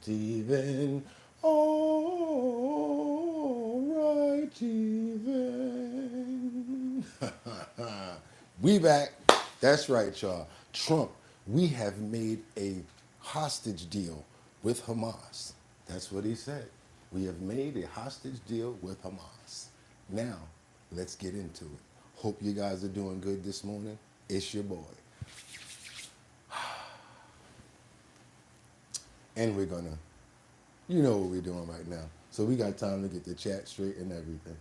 even. Alright even. We back. That's right, y'all. Trump, we have made a hostage deal with Hamas. That's what he said. We have made a hostage deal with Hamas. Now, let's get into it. Hope you guys are doing good this morning. It's your boy. And we're gonna, you know what we're doing right now. So we got time to get the chat straight and everything.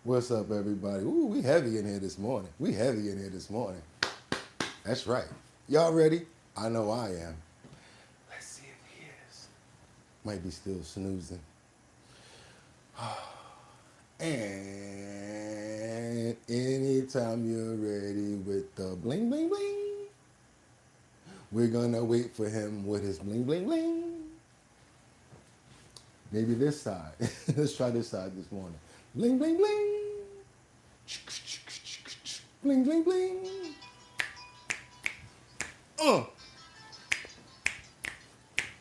What's up, everybody? Ooh, we heavy in here this morning. We heavy in here this morning. That's right. Y'all ready? I know I am. Let's see if he is. Might be still snoozing. And anytime you're ready with the bling, bling, bling, we're gonna wait for him with his bling, bling, bling. Maybe this side. Let's try this side this morning. Bling, bling, bling. Bling, bling, bling.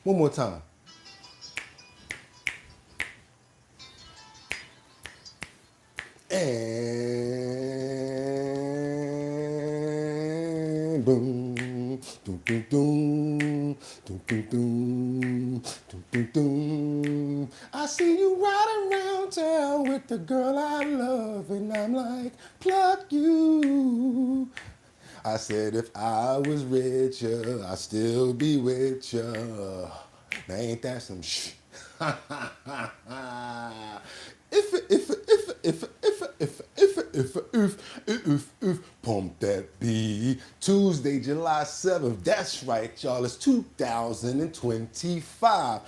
One more time. And boom, doom, doom, doom, doom, doom, doom, doom, doom, doom. I see you riding around town with the girl I love, and I'm like, pluck you. I said if I was richer, I'd still be with ya. Now ain't that some shh? If, pump that beat. Tuesday, July 7th. That's right, y'all. It's 2025.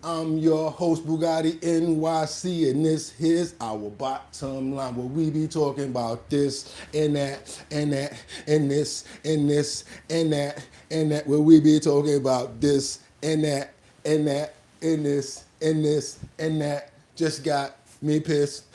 I'm your host, Bugatti NYC, and this here's our bottom line, where we be talking about this and that and that and this and this and that and that, where we be talking about this and that and that and this and this and that. Just got me pissed.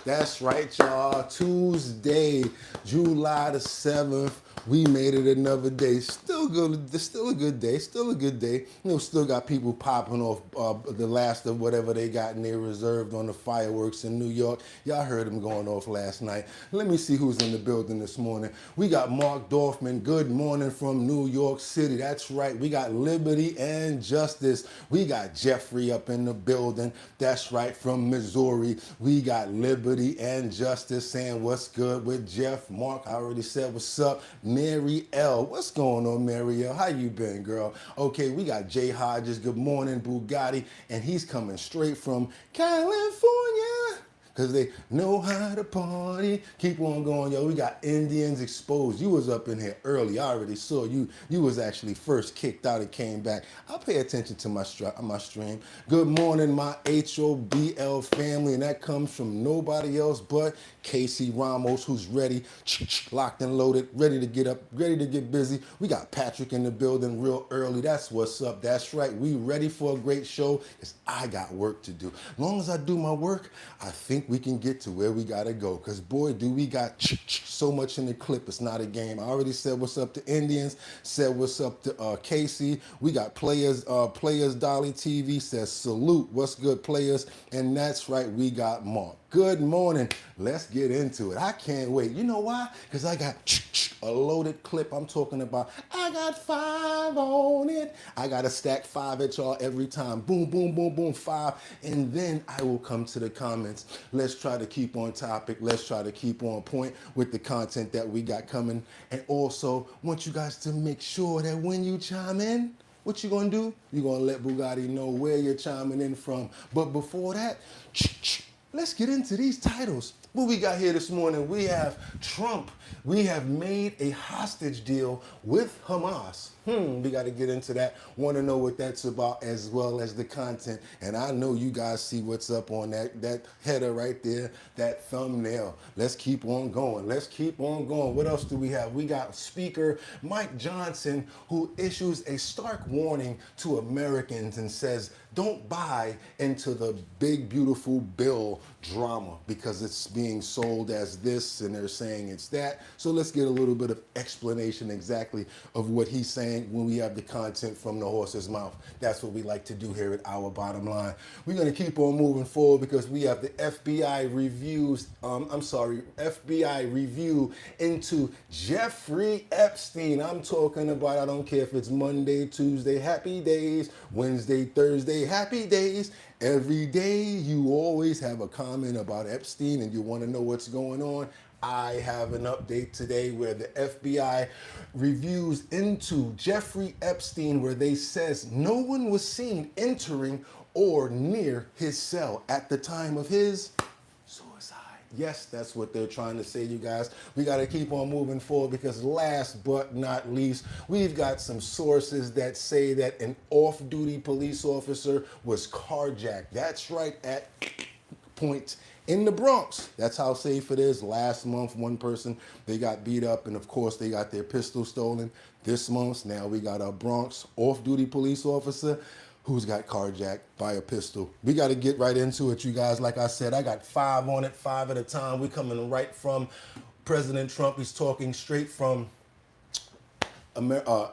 That's right, y'all. Tuesday, July the 7th. We made it another day. Still good. Still a good day. Still a good day. You know, still got people popping off the last of whatever they got in there reserved on the fireworks in New York. Y'all heard them going off last night. Let me see who's in the building this morning. We got Mark Dorfman. Good morning from New York City. That's right. We got Liberty and Justice. We got Jeffrey up in the building. That's right. From Missouri. We got Liberty and Justice saying what's good with Jeff. Mark, I already said what's up. Mary L. What's going on, Mary L? How you been, girl? Okay, we got Jay Hodges. Good morning, Bugatti. And he's coming straight from California, because they know how to party. Keep on going, yo. We got Indians Exposed. You was up in here early. I already saw you. You was actually first kicked out and came back. I'll pay attention to my stream. Good morning, my HOBL family. And that comes from nobody else but Casey Ramos, who's ready, locked and loaded, ready to get up, ready to get busy. We got Patrick in the building real early. That's what's up. That's right. We ready for a great show, because I got work to do. As long as I do my work, I think we can get to where we got to go, because boy, do we got so much in the clip. It's not a game. I already said what's up to Indians, said what's up to Casey. We got players Dolly TV says salute. What's good, players? And that's right, we got Mark. Good morning. Let's get into it. I can't wait. You know why? Because I got a loaded clip. I'm talking about, I got 5 on it. I got to stack 5 at y'all every time. Boom, boom, boom, boom, 5. And then I will come to the comments. Let's try to keep on topic. Let's try to keep on point with the content that we got coming. And also want you guys to make sure that when you chime in, what you gonna do? You're gonna let Bugatti know where you're chiming in from. But before that, let's get into these titles. What we got here this morning? We have Trump. We have made a hostage deal with Hamas. We got to get into that. Want to know what that's about, as well as the content. And I know you guys see what's up on that header right there, that thumbnail. Let's keep on going. Let's keep on going. What else do we have? We got Speaker Mike Johnson, who issues a stark warning to Americans and says don't buy into the big, beautiful bill drama because it's being sold as this and they're saying it's that. So let's get a little bit of explanation exactly of what he's saying when we have the content from the horse's mouth. That's what we like to do here at Our Bottom Line. We're going to keep on moving forward because we have the FBI review into Jeffrey Epstein. I'm talking about, I don't care if it's Monday, Tuesday, happy days, Wednesday, Thursday, happy days. Every day you always have a comment about Epstein and you want to know what's going on. I have an update today where the FBI reviews into Jeffrey Epstein where they says no one was seen entering or near his cell at the time of his suicide. Yes, that's what they're trying to say, you guys. We got to keep on moving forward because last but not least, we've got some sources that say that an off-duty police officer was carjacked. That's right, at point in the Bronx. That's how safe it is. Last month, one person, they got beat up and of course they got their pistol stolen. This month, now we got a Bronx off-duty police officer who's got carjacked by a pistol. We got to get right into it, you guys. Like I said, I got 5 on it, 5 at a time. We're coming right from President Trump. He's talking straight from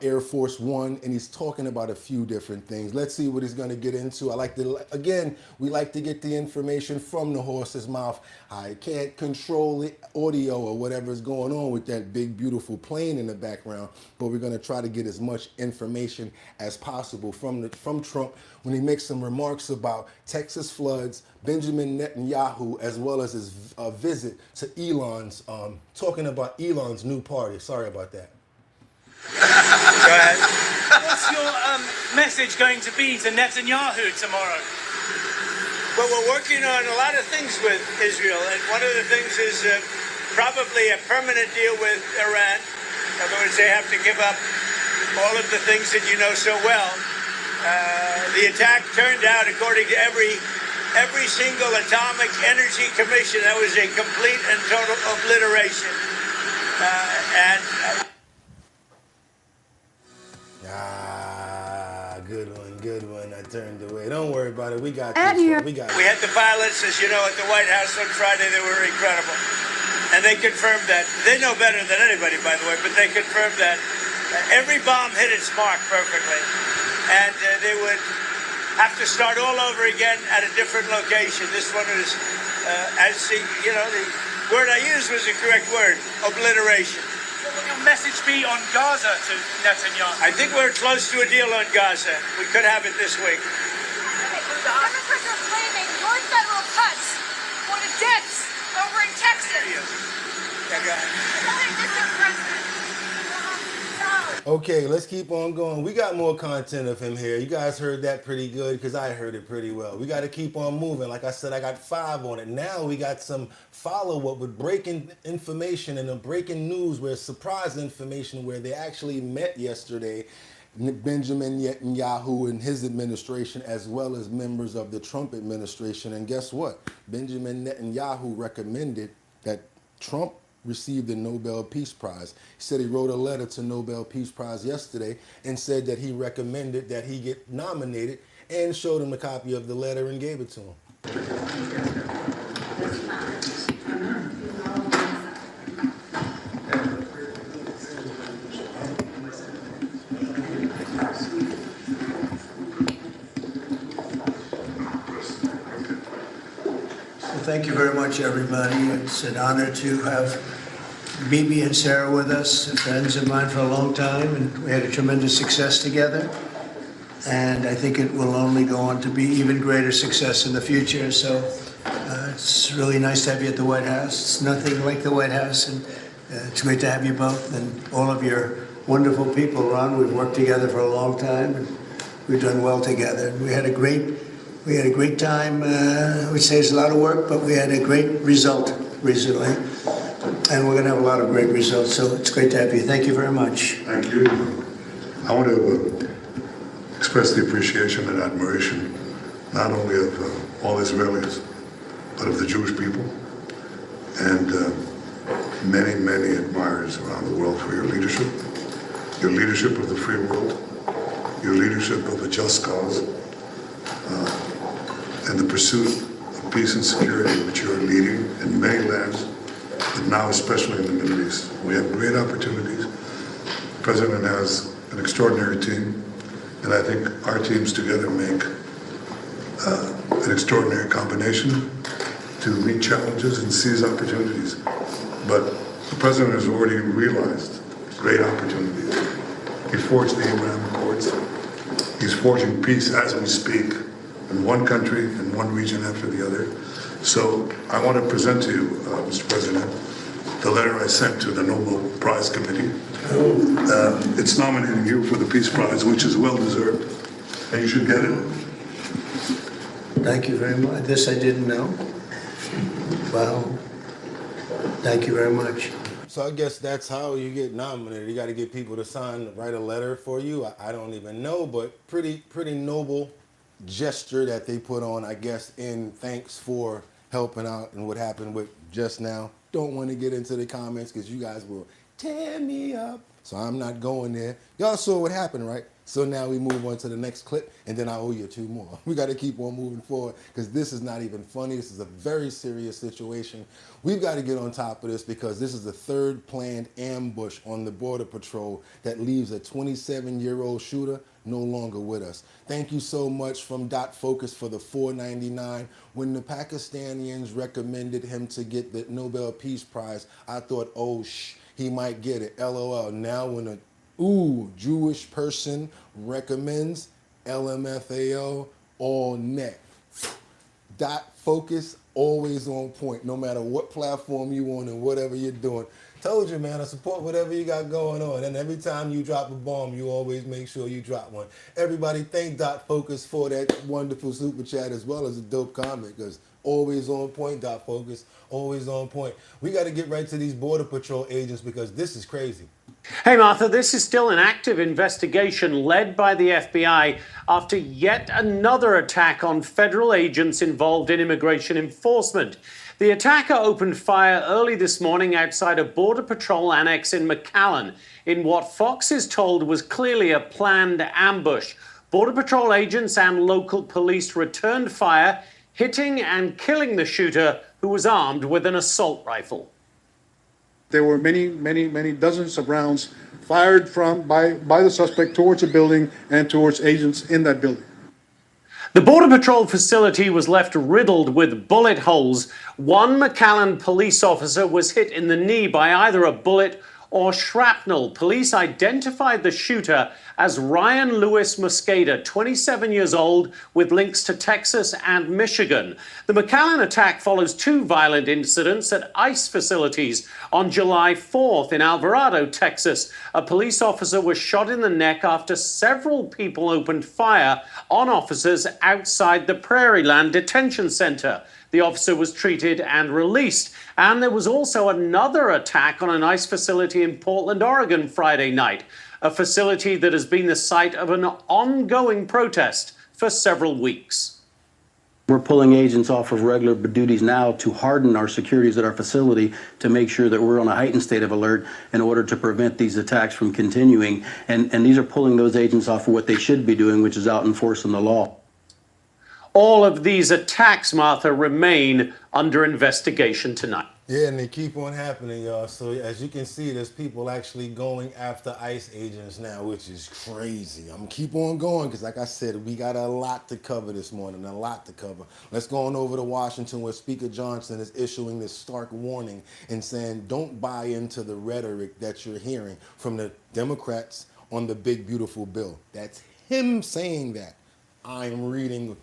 Air Force One, and he's talking about a few different things. Let's see what he's going to get into. We like to get the information from the horse's mouth. I can't control the audio or whatever's going on with that big, beautiful plane in the background, but we're going to try to get as much information as possible from Trump when he makes some remarks about Texas floods, Benjamin Netanyahu, as well as his visit to Elon's, talking about Elon's new party. Sorry about that. Go ahead. What's your message going to be to Netanyahu tomorrow? Well, we're working on a lot of things with Israel, and one of the things is probably a permanent deal with Iran. In other words, they have to give up all of the things that you know so well. The attack turned out, according to every single atomic energy commission, that was a complete and total obliteration. Good one. I turned away. Don't worry about it. We got this. We had the pilots, as you know, at the White House on Friday. They were incredible. And they confirmed that. They know better than anybody, by the way, but they confirmed that. Every bomb hit its mark perfectly. And they would have to start all over again at a different location. This one was, the word I used was the correct word, obliteration. What will your message be on Gaza to Netanyahu? I think we're close to a deal on Gaza. We could have it this week. Democrats are blaming more federal cuts for the deaths over in Texas. Yeah, go ahead. Okay, let's keep on going. We got more content of him here. You guys heard that pretty good because I heard it pretty well. We got to keep on moving. Like I said, I got 5 on it. Now we got some follow-up with breaking information and a breaking news where surprise information where they actually met yesterday, Benjamin Netanyahu and his administration, as well as members of the Trump administration. And guess what? Benjamin Netanyahu recommended that Trump received the Nobel Peace Prize. He said he wrote a letter to Nobel Peace Prize yesterday and said that he recommended that he get nominated and showed him a copy of the letter and gave it to him. Thank you very much, everybody. It's an honor to have Bibi and Sarah with us, friends of mine for a long time, and we had a tremendous success together. And I think it will only go on to be even greater success in the future. So it's really nice to have you at the White House. It's nothing like the White House, and it's great to have you both and all of your wonderful people, Ron. We've worked together for a long time, and we've done well together. We had a great time. I would say it's a lot of work, but we had a great result recently. And we're going to have a lot of great results. So it's great to have you. Thank you very much. Thank you. I want to express the appreciation and admiration, not only of all Israelis, but of the Jewish people and many, many admirers around the world for your leadership of the free world, your leadership of a just cause, and the pursuit of peace and security which you are leading in many lands, but now especially in the Middle East. We have great opportunities. The President has an extraordinary team, and I think our teams together make an extraordinary combination to meet challenges and seize opportunities. But the President has already realized great opportunities. He forged the Abraham Accords. He's forging peace as we speak in one country and one region after the other. So I want to present to you, Mr. President, the letter I sent to the Nobel Prize Committee. It's nominating you for the Peace Prize, which is well deserved, and you should get it. Thank you very much. This I didn't know. Well, thank you very much. So I guess that's how you get nominated. You got to get people to write a letter for you. I don't even know, but pretty noble gesture that they put on, I guess, in thanks for helping out and what happened with just now. Don't want to get into the comments because you guys will tear me up. So I'm not going there. Y'all saw what happened, right? So now we move on to the next clip, and then I owe you 2 more. We got to keep on moving forward because this is not even funny. This is a very serious situation. We've got to get on top of this because this is the 3rd planned ambush on the Border Patrol that leaves a 27-year-old shooter no longer with us. Thank you so much from Dot Focus for the $4.99. When the Pakistanians recommended him to get the Nobel Peace Prize, I thought, oh, he might get it, LOL. Now when a Jewish person recommends LMFAO, all net. Dot Focus, always on point, no matter what platform you on and whatever you're doing. Told you, man, I support whatever you got going on. And every time you drop a bomb, you always make sure you drop one. Everybody thank Dot Focus for that wonderful super chat as well as a dope comment, because always on point, Dot Focus, always on point. We got to get right to these Border Patrol agents because this is crazy. Hey, Martha, this is still an active investigation led by the FBI after yet another attack on federal agents involved in immigration enforcement. The attacker opened fire early this morning outside a Border Patrol annex in McAllen in what Fox is told was clearly a planned ambush. Border Patrol agents and local police returned fire, hitting and killing the shooter, who was armed with an assault rifle. There were many dozens of rounds fired by the suspect towards the building and towards agents in that building. The Border Patrol facility was left riddled with bullet holes. One McAllen police officer was hit in the knee by either a bullet or shrapnel. Police identified the shooter as Ryan Lewis Mosqueda, 27 years old, with links to Texas and Michigan. The McAllen attack follows 2 violent incidents at ICE facilities. On July 4th in Alvarado, Texas, a police officer was shot in the neck after several people opened fire on officers outside the Prairieland Detention Center. The officer was treated and released. And there was also another attack on an ICE facility in Portland, Oregon, Friday night, a facility that has been the site of an ongoing protest for several weeks. We're pulling agents off of regular duties now to harden our securities at our facility to make sure that we're on a heightened state of alert in order to prevent these attacks from continuing. And these are pulling those agents off of what they should be doing, which is out enforcing the law. All of these attacks, Martha, remain under investigation tonight. Yeah, and they keep on happening, y'all. So as you can see, there's people actually going after ICE agents now, which is crazy. I'm gonna keep on going because, like I said, we got a lot to cover this morning, a lot to cover. Let's go on over to Washington, where Speaker Johnson is issuing this stark warning and saying, don't buy into the rhetoric that you're hearing from the Democrats on the big, beautiful bill. That's him saying that. I'm reading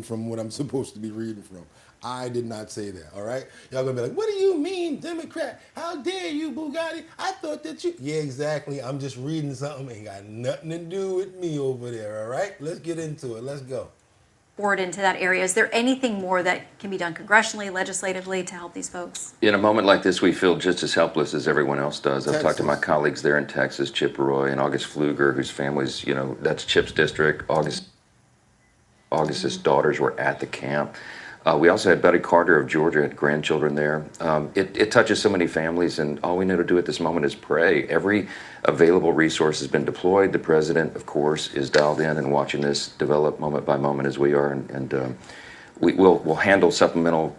from what I'm supposed to be reading from. I did not say that, all right? Y'all gonna be like, what do you mean, Democrat? How dare you, Bugatti? I thought that you... Yeah, exactly. I'm just reading something. Ain't got nothing to do with me over there, all right? Let's get into it. Let's go. Forward into that area. Is there anything more that can be done congressionally, legislatively to help these folks? In a moment like this, we feel just as helpless as everyone else does. I've talked to my colleagues there in Texas, Chip Roy and August Pfluger, whose families, that's Chip's district. August's daughters were at the camp. We also had Betty Carter of Georgia, had grandchildren there. It touches so many families, and all we know to do at this moment is pray. Every available resource has been deployed. The president, of course, is dialed in and watching this develop moment by moment as we are, and we'll handle supplemental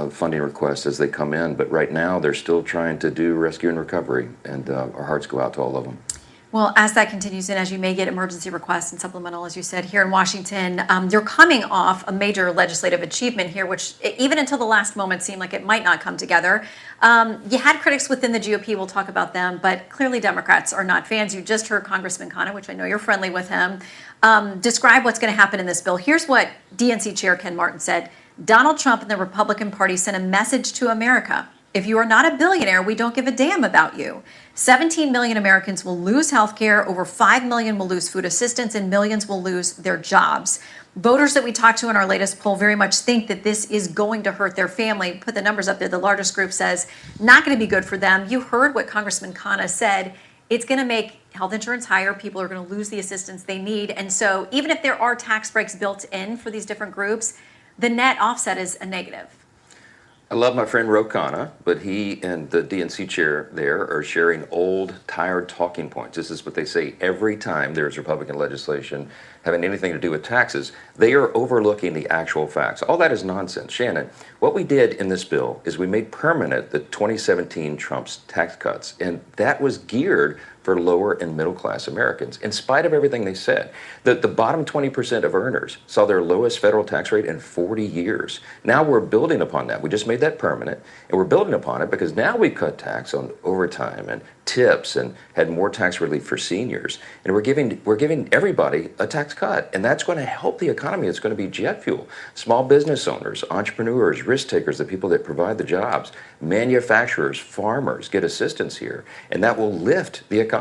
funding requests as they come in. But right now, they're still trying to do rescue and recovery, and our hearts go out to all of them. Well, as that continues and as you may get emergency requests and supplemental, as you said, here in Washington, you're coming off a major legislative achievement here, which even until the last moment seemed like it might not come together. You had critics within the GOP, we'll talk about them, but clearly Democrats are not fans. You just heard Congressman Khanna, which I know you're friendly with him, describe what's going to happen in this bill. Here's what DNC Chair Ken Martin said. Donald Trump and the Republican Party sent a message to America. If you are not a billionaire, we don't give a damn about you. 17 million Americans will lose health care, over 5 million will lose food assistance, and millions will lose their jobs. Voters that we talked to in our latest poll very much think that this is going to hurt their family. Put the numbers up there. The largest group says not going to be good for them. You heard what Congressman Khanna said. It's going to make health insurance higher. People are going to lose the assistance they need. And so even if there are tax breaks built in for these different groups, the net offset is a negative. I love my friend Ro Khanna, but he and the DNC chair there are sharing old, tired talking points. This is what they say every time there's Republican legislation having anything to do with taxes. They are overlooking the actual facts. All that is nonsense. Shannon, what we did in this bill is we made permanent the 2017 Trump's tax cuts, and that was geared for lower and middle class Americans, in spite of everything they said. The bottom 20% of earners saw their lowest federal tax rate in 40 years. Now we're building upon that. We just made that permanent, and we're building upon it because now we cut tax on overtime and tips and had more tax relief for seniors. And we're giving everybody a tax cut, and that's going to help the economy. It's going to be jet fuel. Small business owners, entrepreneurs, risk takers, the people that provide the jobs, manufacturers, farmers get assistance here, and that will lift the economy.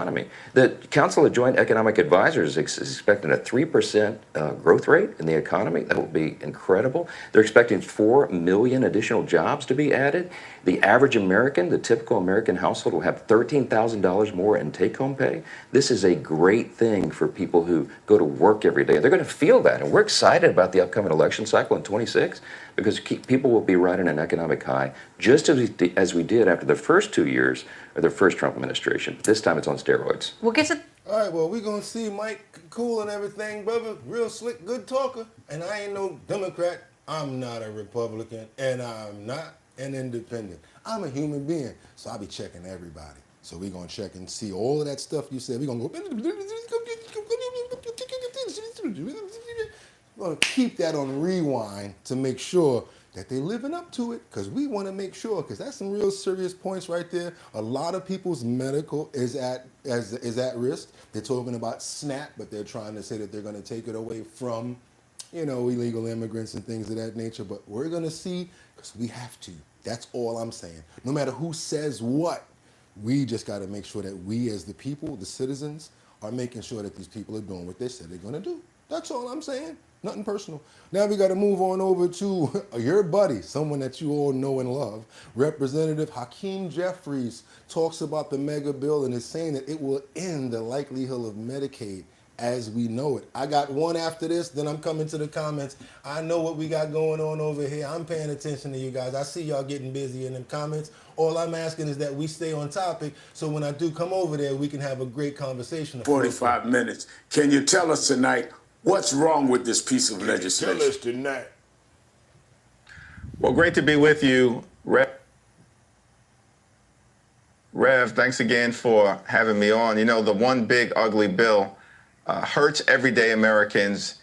The Council of Joint Economic Advisors is expecting a 3% growth rate in the economy. That will be incredible. They're expecting 4 million additional jobs to be added. The average American, the typical American household, will have $13,000 more in take-home pay. This is a great thing for people who go to work every day. They're going to feel that, and we're excited about the upcoming election cycle in 26 because people will be riding an economic high, just as we did after the first 2 years of the first Trump administration. This time it's on steroids. We'll get to... All right, well, we're going to see Mike cool and everything, brother. Real slick, good talker. And I ain't no Democrat. I'm not a Republican, and I'm not an independent. I'm a human being, so I'll be checking everybody. So we're going to check and see all of that stuff you said. We're going to go... We're going to keep that on rewind to make sure that they're living up to it, because we want to make sure, because that's some real serious points right there. A lot of people's medical is at risk. They're talking about SNAP, but they're trying to say that they're going to take it away from, illegal immigrants and things of that nature. But we're going to see, because we have to. That's all I'm saying. No matter who says what, we just got to make sure that we as the people, the citizens, are making sure that these people are doing what they said they're going to do. That's all I'm saying. Nothing personal. Now we got to move on over to your buddy, someone that you all know and love. Representative Hakeem Jeffries talks about the mega bill and is saying that it will end the likelihood of Medicaid as we know it. I got one after this, then I'm coming to the comments. I know what we got going on over here. I'm paying attention to you guys. I see y'all getting busy in the comments. All I'm asking is that we stay on topic, so when I do come over there, we can have a great conversation. 45 minutes. Can you tell us tonight what's wrong with this piece of legislation? Tell us tonight. Well, great to be with you, Rev. Thanks again for having me on. The one big ugly bill hurts everyday Americans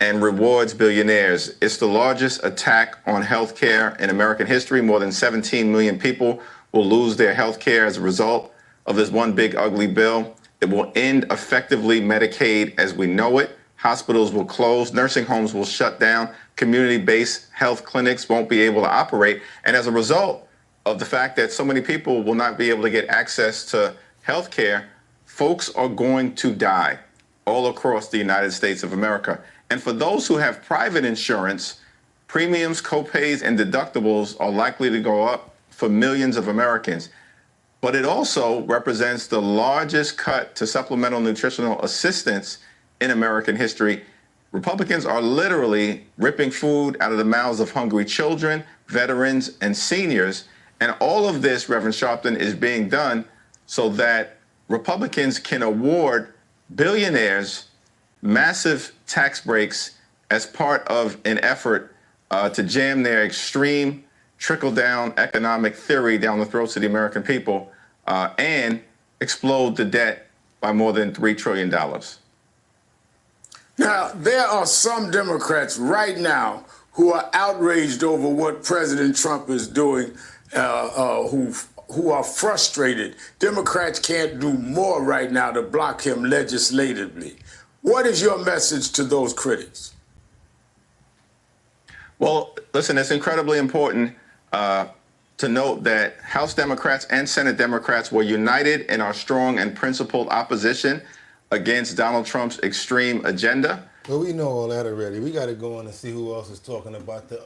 and rewards billionaires. It's the largest attack on health care in American history. More than 17 million people will lose their health care as a result of this one big ugly bill. It will end effectively Medicaid as we know it. Hospitals will close, nursing homes will shut down, community-based health clinics won't be able to operate. And as a result of the fact that so many people will not be able to get access to health care, folks are going to die all across the United States of America. And for those who have private insurance, premiums, copays, and deductibles are likely to go up for millions of Americans. But it also represents the largest cut to supplemental nutritional assistance in American history. Republicans are literally ripping food out of the mouths of hungry children, veterans, and seniors. And all of this, Reverend Sharpton, is being done so that Republicans can award billionaires massive tax breaks as part of an effort to jam their extreme trickle-down economic theory down the throats of the American people and explode the debt by more than $3 trillion. Now, there are some Democrats right now who are outraged over what President Trump is doing, who are frustrated. Democrats can't do more right now to block him legislatively. What is your message to those critics? Well, listen, it's incredibly important to note that House Democrats and Senate Democrats were united in our strong and principled opposition against Donald Trump's extreme agenda. Well, we know all that already. We got to go on and see who else is talking about the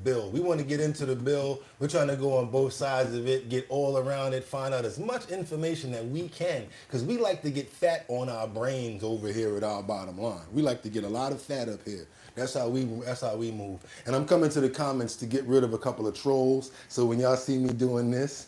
bill. We want to get into the bill. We're trying to go on both sides of it, get all around it, find out as much information that we can, because we like to get fat on our brains over here at our bottom line. We like to get a lot of fat up here. That's how we move. And I'm coming to the comments to get rid of a couple of trolls. So when y'all see me doing this,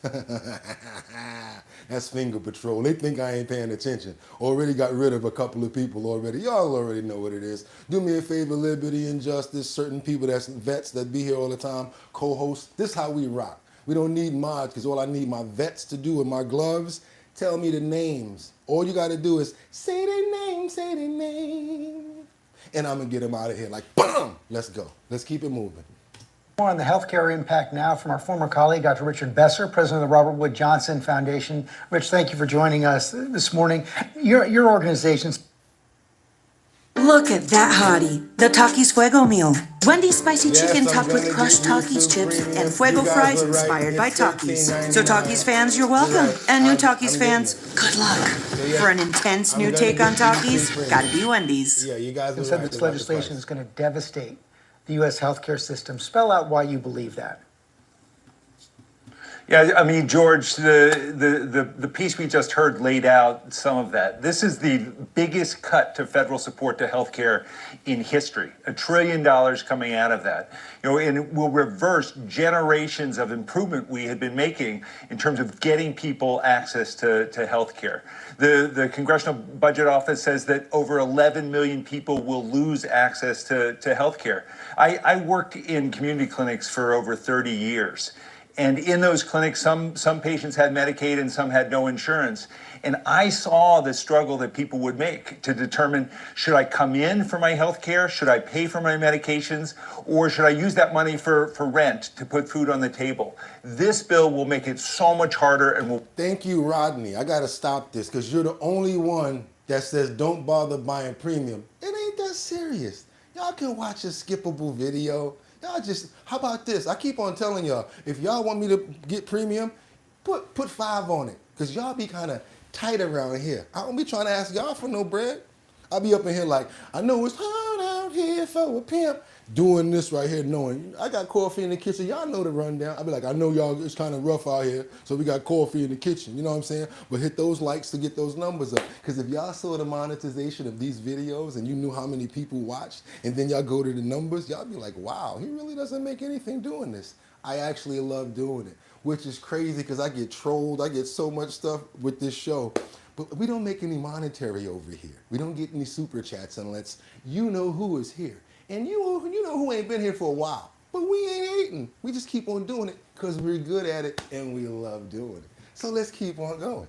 that's finger patrol. They think I ain't paying attention. Already got rid of a couple of people already. Y'all already know what it is. Do me a favor, Liberty and Justice, certain people that's vets that be here all the time, co-hosts. This is how we rock. We don't need mods, because all I need my vets to do with my gloves, tell me the names. All you got to do is say their name, say their name. And I'm going to get them out of here like, BAM! Let's go. Let's keep it moving. More on the healthcare impact now from our former colleague, Dr. Richard Besser, president of the Robert Wood Johnson Foundation. Rich, thank you for joining us this morning. Your organization's... Look at that hottie, the Takis Fuego meal. Wendy's spicy chicken topped with crushed Takis chips and Fuego fries inspired by Takis. So Takis fans, you're welcome. And new Takis fans, good luck. For an intense new take on Takis, gotta be Wendy's. Yeah, you guys said this legislation is going to devastate the U.S. healthcare system. Spell out why you believe that. Yeah, I mean, George, the piece we just heard laid out some of that. This is the biggest cut to federal support to healthcare in history. $1 trillion coming out of that. You know, and it will reverse generations of improvement we had been making in terms of getting people access to healthcare. The Congressional Budget Office says that over 11 million people will lose access to healthcare. I worked in community clinics for over 30 years. And in those clinics, some patients had Medicaid and some had no insurance. And I saw the struggle that people would make to determine, should I come in for my health care? Should I pay for my medications? Or should I use that money for rent to put food on the table? This bill will make it so much harder and will... Thank you, Rodney. I got to stop this, because you're the only one that says don't bother buying premium. It ain't that serious. Y'all can watch a skippable video. Y'all just, how about this? I keep on telling y'all, if y'all want me to get premium, put 5 on it. Because y'all be kind of tight around here. I don't be trying to ask y'all for no bread. I'll be up in here like, I know it's hard out here for a pimp. Doing this right here, knowing I got coffee in the kitchen. Y'all know the rundown. I'll be like, I know y'all, it's kind of rough out here, so we got coffee in the kitchen. You know what I'm saying? But hit those likes to get those numbers up. Because if y'all saw the monetization of these videos and you knew how many people watched, and then y'all go to the numbers, y'all be like, wow, he really doesn't make anything doing this. I actually love doing it, which is crazy because I get trolled. I get so much stuff with this show. But we don't make any monetary over here. We don't get any super chats unless you know who is here. And you know who ain't been here for a while. But we ain't hating. We just keep on doing it because we're good at it and we love doing it. So let's keep on going.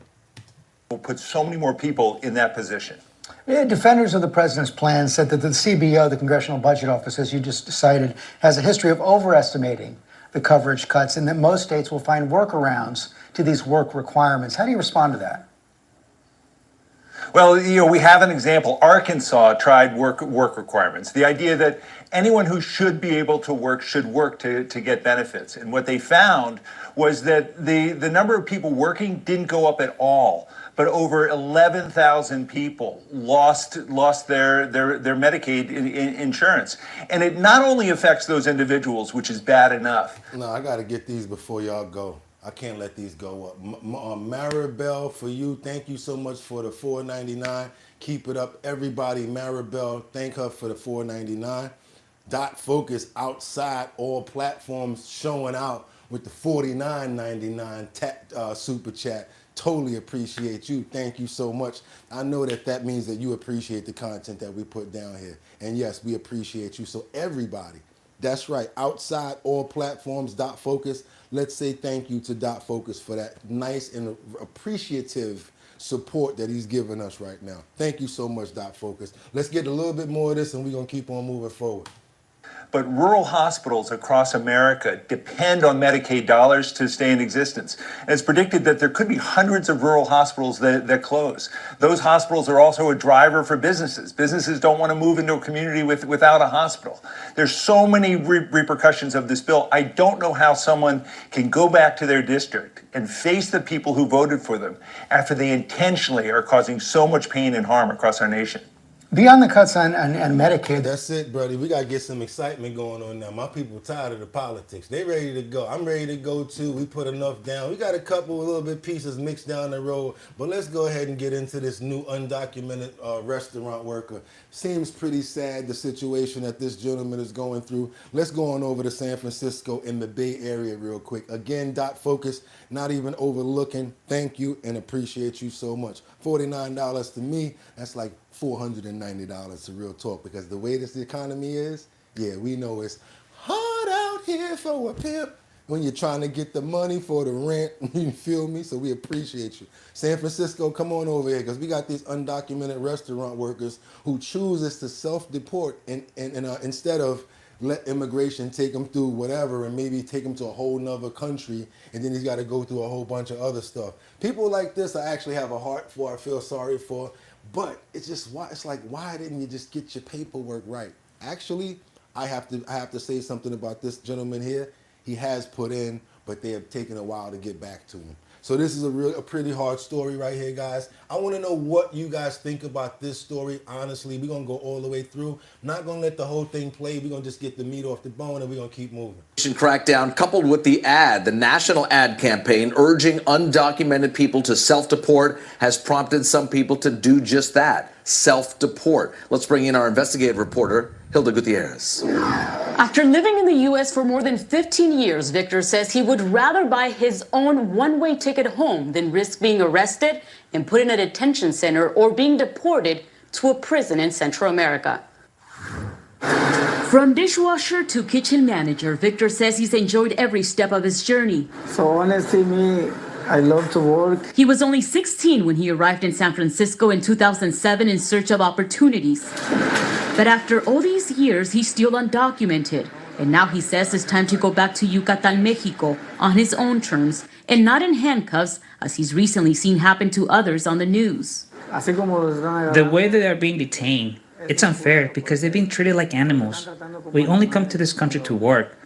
We'll put so many more people in that position. Yeah, defenders of the president's plan said that the CBO, the Congressional Budget Office, as you just cited, has a history of overestimating the coverage cuts and that most states will find workarounds to these work requirements. How do you respond to that? Well, you know, we have an example. Arkansas tried work requirements. The idea that anyone who should be able to work should work to get benefits. And what they found was that the number of people working didn't go up at all. But over 11,000 people lost their Medicaid insurance. And it not only affects those individuals, which is bad enough. No, I got to get these before y'all go. I can't let these go up. Maribel, for you, thank you so much for the $4.99. Keep it up, everybody. Maribel, thank her for the $4.99. Dot Focus outside all platforms showing out with the $49.99 super chat. Totally appreciate you. Thank you so much. I know that means that you appreciate the content that we put down here. And yes, we appreciate you. So everybody, that's right, outside all platforms, Dot Focus. Let's say thank you to Dot Focus for that nice and appreciative support that he's giving us right now. Thank you so much, Dot Focus. Let's get a little bit more of this and we're going to keep on moving forward. But rural hospitals across America depend on Medicaid dollars to stay in existence. And it's predicted that there could be hundreds of rural hospitals that close. Those hospitals are also a driver for businesses. Businesses don't want to move into a community without a hospital. There's so many repercussions of this bill. I don't know how someone can go back to their district and face the people who voted for them after they intentionally are causing so much pain and harm across our nation. Beyond the cuts on Medicaid. That's it, buddy. We got to get some excitement going on now. My people tired of the politics. They ready to go. I'm ready to go too. We put enough down. We got a couple of little bit pieces mixed down the road. But let's go ahead and get into this new undocumented restaurant worker. Seems pretty sad, the situation that this gentleman is going through. Let's go on over to San Francisco in the Bay Area real quick. Again, Dot Focus, not even overlooking. Thank you and appreciate you so much. $49 to me, that's like $490 to real talk, because the way this economy is, yeah, we know it's hard out here for a pimp when you're trying to get the money for the rent. You feel me? So we appreciate you. San Francisco, come on over here, because we got these undocumented restaurant workers who chooses to self-deport and instead of let immigration take him through whatever and maybe take him to a whole nother country, and then he's got to go through a whole bunch of other stuff. People like this I actually have a heart for, I feel sorry for, but it's just why it's like, why didn't you just get your paperwork right? Actually, I have to say something about this gentleman here. He has put in, but they have taken a while to get back to him. So this is a pretty hard story right here, guys. I want to know what you guys think about this story. Honestly, we're going to go all the way through. I'm not going to let the whole thing play. We're going to just get the meat off the bone, and we're going to keep moving. Crackdown coupled with the national ad campaign urging undocumented people to self-deport has prompted some people to do just that, self-deport. Let's bring in our investigative reporter, Hilda Gutierrez. After living in the U.S. for more than 15 years, Victor says he would rather buy his own one-way ticket home than risk being arrested and put in a detention center or being deported to a prison in Central America. From dishwasher to kitchen manager, Victor says he's enjoyed every step of his journey. So honestly, I love to work. He was only 16 when he arrived in San Francisco in 2007 in search of opportunities. But after all these years, he's still undocumented. And now he says it's time to go back to Yucatan, Mexico on his own terms and not in handcuffs, as he's recently seen happen to others on the news. The way that they're being detained, it's unfair because they've been treated like animals. We only come to this country to work.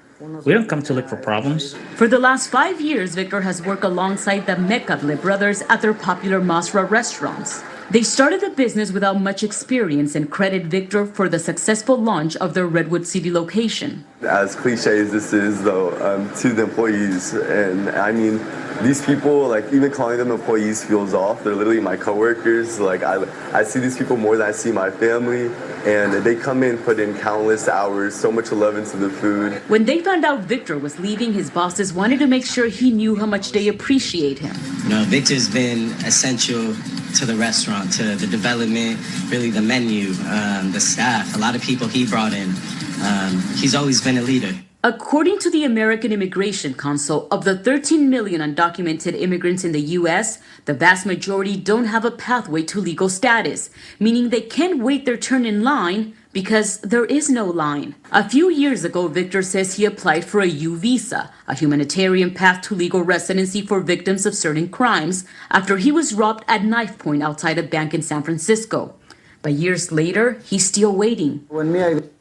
We don't come to look for problems. For the last 5 years, Victor has worked alongside the Mecable brothers at their popular Masra restaurants. They started the business without much experience and credit Victor for the successful launch of their Redwood City location. As cliche as this is, though, to the employees, and I mean, these people, like, even calling them employees feels off. They're literally my coworkers. Like, I see these people more than I see my family, and they come in, put in countless hours, so much love into the food. When they found out Victor was leaving, his bosses wanted to make sure he knew how much they appreciate him. You know, Victor's been essential to the restaurant, to the development, really the menu, the staff, a lot of people he brought in. He's always been a leader. According to the American Immigration Council, of the 13 million undocumented immigrants in the U.S., the vast majority don't have a pathway to legal status, meaning they can't wait their turn in line because there is no line. A few years ago, Victor says he applied for a U visa, a humanitarian path to legal residency for victims of certain crimes, after he was robbed at knife point outside a bank in San Francisco. But years later, he's still waiting.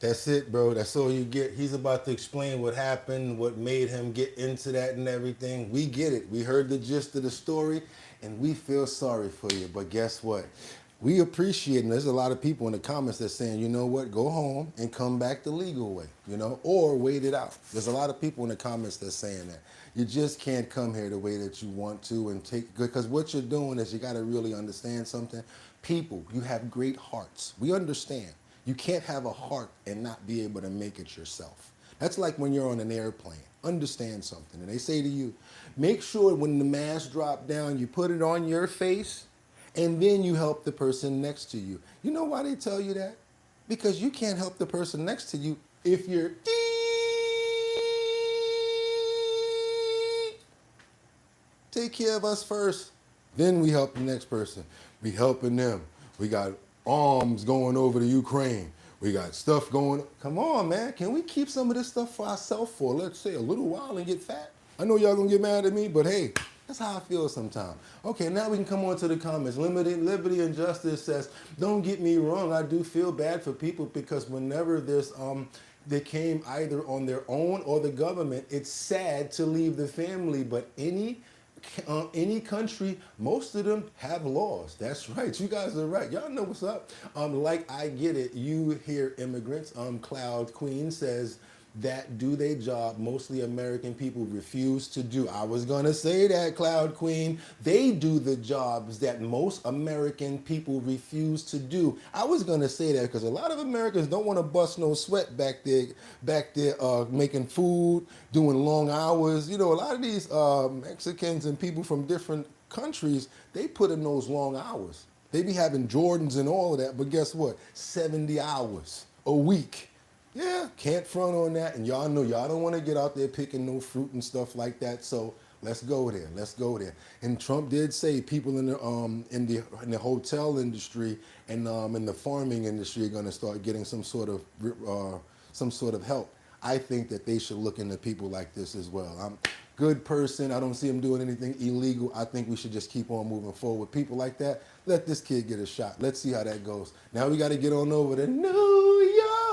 That's it, bro. That's all you get. He's about to explain what happened, what made him get into that and everything. We get it. We heard the gist of the story, and we feel sorry for you. But guess what? we appreciate, and there's a lot of people in the comments that saying, you know what, go home and come back the legal way, you know, or wait it out. There's a lot of people in the comments that's saying that. You just can't come here the way that you want to and take, because what you're doing is you got to really understand something. People, you have great hearts. We understand. You can't have a heart and not be able to make it yourself. That's like when you're on an airplane. Understand something. And they say to you, make sure when the mask drop down, you put it on your face, and then you help the person next to you. You know why they tell you that? Because you can't help the person next to you if you're take care of us first. Then we help the next person. We helping them. We got arms going over to Ukraine. We got stuff going. Come on, man. Can we keep some of this stuff for ourselves for, let's say, a little while and get fat? I know y'all gonna get mad at me, but hey, that's how I feel sometimes. Okay, now we can come on to the comments. Liberty and Justice says, don't get me wrong, I do feel bad for people because whenever there's they came either on their own or the government, it's sad to leave the family, but any country, most of them have laws. That's right. You guys are right. Y'all know what's up. Like I get it. You hear immigrants. Cloud Queen says that do their job. Mostly American people refuse to do. I was gonna say that, Cloud Queen. They do the jobs that most American people refuse to do. I was gonna say that because a lot of Americans don't want to bust no sweat back there, making food, doing long hours. You know, a lot of these Mexicans and people from different countries, they put in those long hours. They be having Jordans and all of that, but guess what? 70 hours a week. Yeah, can't front on that, and y'all know y'all don't want to get out there picking no fruit and stuff like that. So let's go there. Let's go there. And Trump did say people in the hotel industry and in the farming industry are going to start getting some sort of help. I think that they should look into people like this as well. I'm a good person. I don't see him doing anything illegal. I think we should just keep on moving forward. People like that, let this kid get a shot. Let's see how that goes. Now we got to get on over to New York.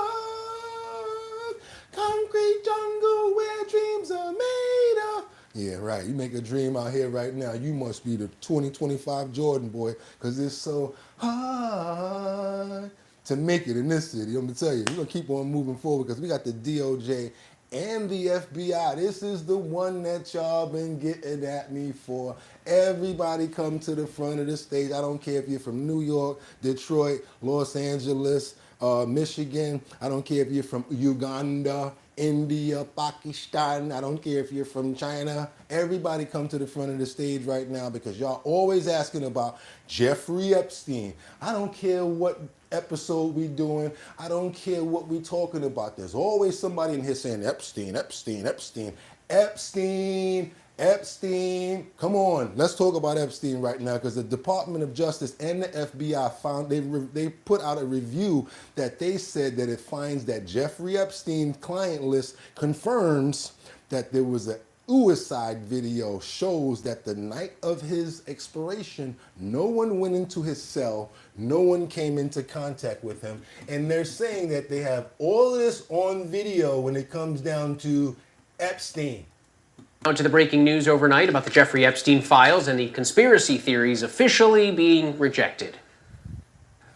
Concrete jungle where dreams are made of. Yeah, right. You make a dream out here right now. You must be the 2025 Jordan boy, because it's so hard to make it in this city. I'm going to tell you, we're going to keep on moving forward because we got the DOJ and the FBI. This is the one that y'all been getting at me for. Everybody come to the front of the stage. I don't care if you're from New York, Detroit, Los Angeles, Michigan. I don't care if you're from Uganda, India, Pakistan. I don't care if you're from China. Everybody come to the front of the stage right now because y'all always asking about Jeffrey Epstein. I don't care what episode we doing. I don't care what we talking about. There's always somebody in here saying Epstein, Epstein, Epstein, Epstein, Epstein. Come on, let's talk about Epstein right now because the Department of Justice and the FBI found, they put out a review that they said that it finds that Jeffrey Epstein's client list confirms that there was a suicide video shows that the night of his expiration, no one went into his cell, no one came into contact with him, and they're saying that they have all of this on video when it comes down to Epstein. On to the breaking news overnight about the Jeffrey Epstein files and the conspiracy theories officially being rejected.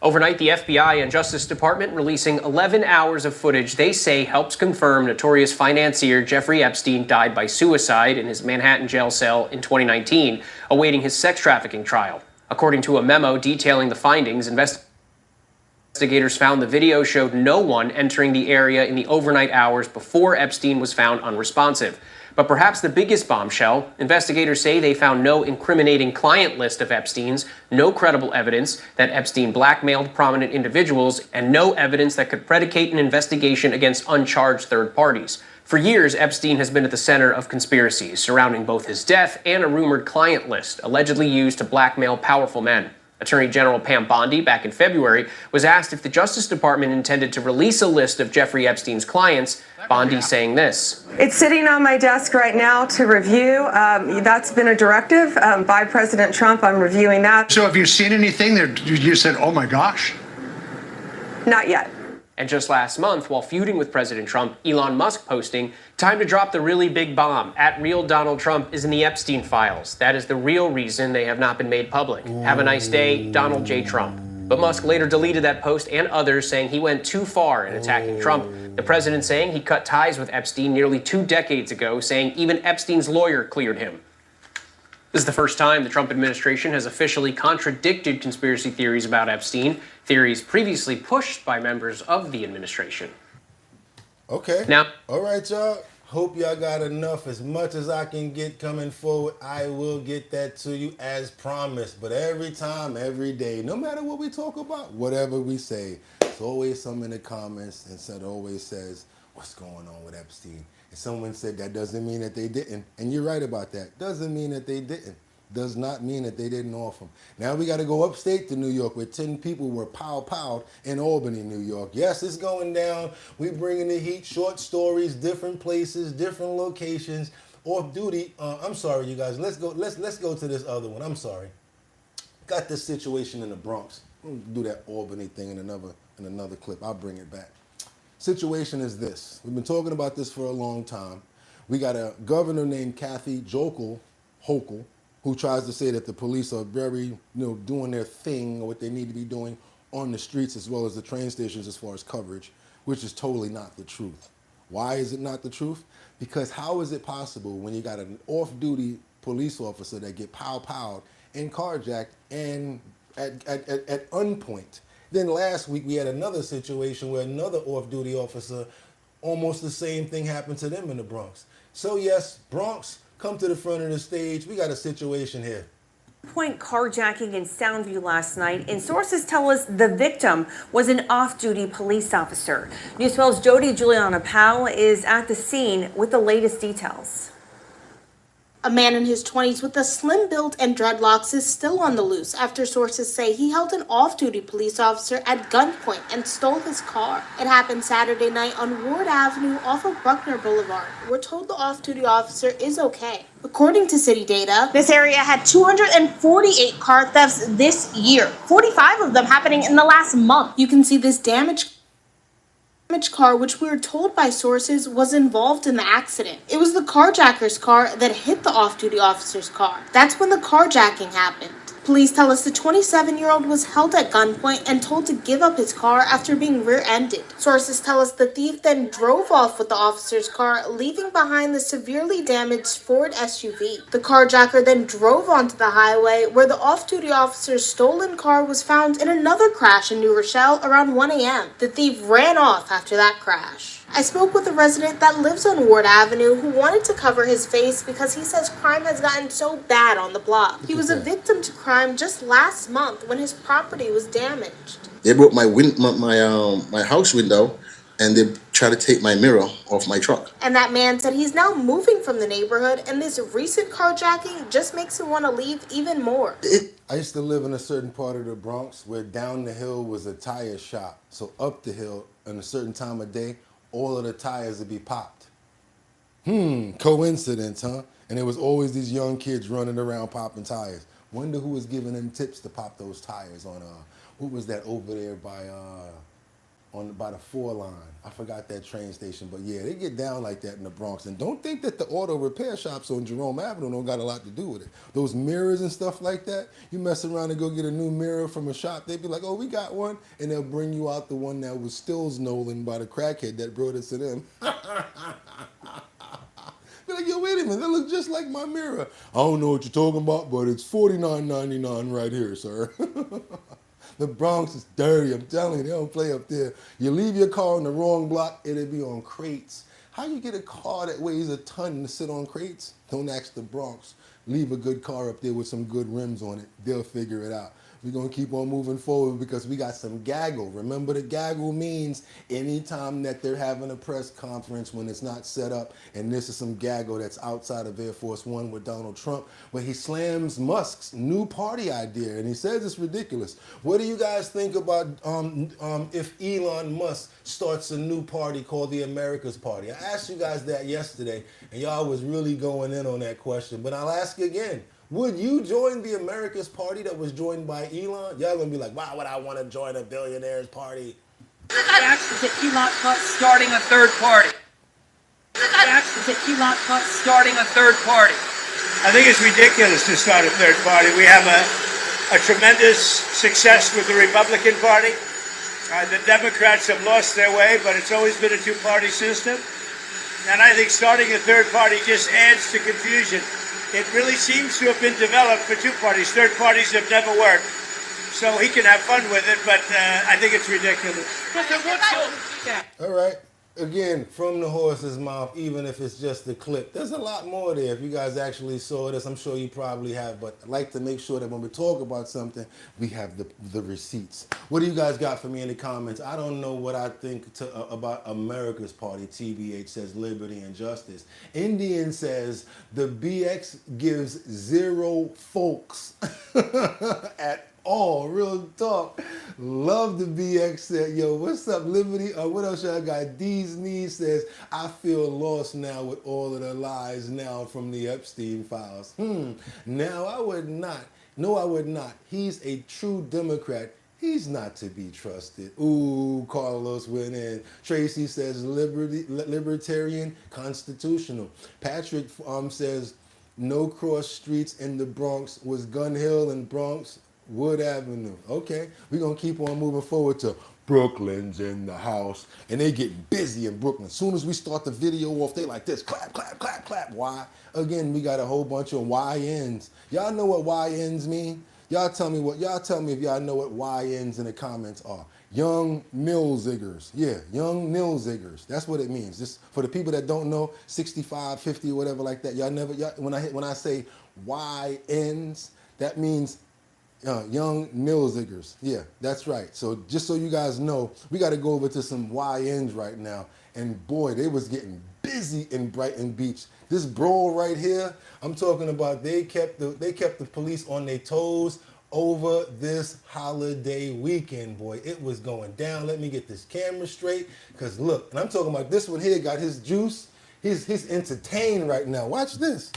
Overnight, the FBI and Justice Department releasing 11 hours of footage they say helps confirm notorious financier Jeffrey Epstein died by suicide in his Manhattan jail cell in 2019, awaiting his sex trafficking trial. According to a memo detailing the findings, investigators found the video showed no one entering the area in the overnight hours before Epstein was found unresponsive. But perhaps the biggest bombshell, investigators say they found no incriminating client list of Epstein's, no credible evidence that Epstein blackmailed prominent individuals, and no evidence that could predicate an investigation against uncharged third parties. For years, Epstein has been at the center of conspiracies surrounding both his death and a rumored client list allegedly used to blackmail powerful men. Attorney General Pam Bondi, back in February, was asked if the Justice Department intended to release a list of Jeffrey Epstein's clients, Bondi saying this. It's sitting on my desk right now to review. That's been a directive by President Trump. I'm reviewing that. So have you seen anything that you said, oh my gosh? Not yet. And just last month, while feuding with President Trump, Elon Musk posting, time to drop the really big bomb. @real Donald Trump is in the Epstein files. That is the real reason they have not been made public. Have a nice day, Donald J. Trump. But Musk later deleted that post and others, saying he went too far in attacking Trump. The president saying he cut ties with Epstein nearly 2 decades ago, saying even Epstein's lawyer cleared him. This is the first time the Trump administration has officially contradicted conspiracy theories about Epstein, theories previously pushed by members of the administration. Okay. Now, all right, y'all. Hope y'all got enough. As much as I can get coming forward, I will get that to you as promised. But every time, every day, no matter what we talk about, whatever we say, there's always some in the comments and so it always says, what's going on with Epstein? And someone said that doesn't mean that they didn't. And you're right about that. Doesn't mean that they didn't. Does not mean that they didn't off him. Now we got to go upstate to New York where 10 people were pow-powed in Albany, New York. Yes, it's going down. We bringing the heat, short stories, different places, different locations, off duty. I'm sorry, you guys. Let's go to this other one. I'm sorry. Got this situation in the Bronx. We'll do that Albany thing in another clip. I'll bring it back. Situation is this. We've been talking about this for a long time. We got a governor named Kathy Hochul, who tries to say that the police are very, doing their thing or what they need to be doing on the streets as well as the train stations as far as coverage, which is totally not the truth. Why is it not the truth? Because how is it possible when you got an off-duty police officer that get pow-powed and carjacked and at gunpoint? Then last week we had another situation where another off-duty officer, almost the same thing happened to them in the Bronx. So yes, Bronx, come to the front of the stage. We got a situation here. Point carjacking in Soundview last night, and sources tell us the victim was an off-duty police officer. News 12's Jody Juliana Powell is at the scene with the latest details. A man in his 20s with a slim build and dreadlocks is still on the loose after sources say he held an off-duty police officer at gunpoint and stole his car. It happened Saturday night on Ward Avenue off of Bruckner Boulevard. We're told the off-duty officer is okay. According to city data, this area had 248 car thefts this year, 45 of them happening in the last month. You can see this damaged car, which we were told by sources was involved in the accident. It was the carjacker's car that hit the off-duty officer's car. That's when the carjacking happened. Police tell us the 27-year-old was held at gunpoint and told to give up his car after being rear-ended. Sources tell us the thief then drove off with the officer's car, leaving behind the severely damaged Ford SUV. The carjacker then drove onto the highway where the off-duty officer's stolen car was found in another crash in New Rochelle around 1 a.m. The thief ran off after that crash. I spoke with a resident that lives on Ward Avenue who wanted to cover his face because he says crime has gotten so bad on the block. He was a victim to crime just last month when his property was damaged. They broke my house window and they tried to take my mirror off my truck. And that man said he's now moving from the neighborhood and this recent carjacking just makes him want to leave even more. I used to live in a certain part of the Bronx where down the hill was a tire shop. So up the hill in a certain time of day, all of the tires would be popped. Coincidence, huh? And there was always these young kids running around popping tires. Wonder who was giving them tips to pop those tires on, what was that over there by the 4 line? I forgot that train station, but yeah, they get down like that in the Bronx. And don't think that the auto repair shops on Jerome Avenue don't got a lot to do with it. Those mirrors and stuff like that, you mess around and go get a new mirror from a shop, they'd be like, oh, we got one, and they'll bring you out the one that was still stolen by the crackhead that brought it to them. Be like, yo, wait a minute, that looks just like my mirror. I don't know what you're talking about, but it's $49.99 right here, sir. The Bronx is dirty, I'm telling you, they don't play up there. You leave your car on the wrong block, it'll be on crates. How you get a car that weighs a ton to sit on crates? Don't ask the Bronx. Leave a good car up there with some good rims on it. They'll figure it out. We're going to keep on moving forward because we got some gaggle. Remember, the gaggle means anytime that they're having a press conference when it's not set up, and this is some gaggle that's outside of Air Force One with Donald Trump, where he slams Musk's new party idea, and he says it's ridiculous. What do you guys think about if Elon Musk starts a new party called the America's Party? I asked you guys that yesterday, and y'all was really going in on that question, but I'll ask you again. Would you join the America's Party that was joined by Elon? Y'all gonna be like, why would I want to join a billionaire's party? Reactions at Elon Musk starting a third party. Reactions at Elon Musk starting a third party. I think it's ridiculous to start a third party. We have a tremendous success with the Republican Party. The Democrats have lost their way, but it's always been a two-party system. And I think starting a third party just adds to confusion. It really seems to have been developed for two parties. Third parties have never worked. So he can have fun with it, but I think it's ridiculous. All right. Again, from the horse's mouth, even if it's just a clip. There's a lot more there. If you guys actually saw this, I'm sure you probably have, but I'd like to make sure that when we talk about something, we have the receipts. What do you guys got for me in the comments? I don't know what I think about America's party. TBH says liberty and justice. Indian says the BX gives zero folks at all. Real talk. Love the BX said, yo, what's up, Liberty? What else y'all got? D's Knees says, I feel lost now with all of the lies now from the Epstein files. Now I would not. No, I would not. He's a true Democrat. He's not to be trusted. Ooh, Carlos went in. Tracy says libertarian, constitutional. Patrick says no cross streets in the Bronx was Gun Hill and Bronx. Wood Avenue. Okay, we're going to keep on moving forward to Brooklyn's in the house. And they getting busy in Brooklyn. As soon as we start the video off, they like this. Clap, clap, clap, clap. Why? Again, we got a whole bunch of YNs. Y'all know what YNs mean? Y'all tell me if y'all know what YNs in the comments are. Young Nilziggers. Yeah, young Nilziggers. That's what it means. Just for the people that don't know, 65, 50, or whatever like that. When I say YNs, that means young Nilziggers. Yeah, that's right. So just so you guys know, we got to go over to some YNs right now. And boy, they was getting busy in Brighton Beach. This brawl right here, I'm talking about they kept the police on their toes over this holiday weekend, boy. It was going down. Let me get this camera straight. Because look, and I'm talking about this one here got his juice. He's entertained right now. Watch this.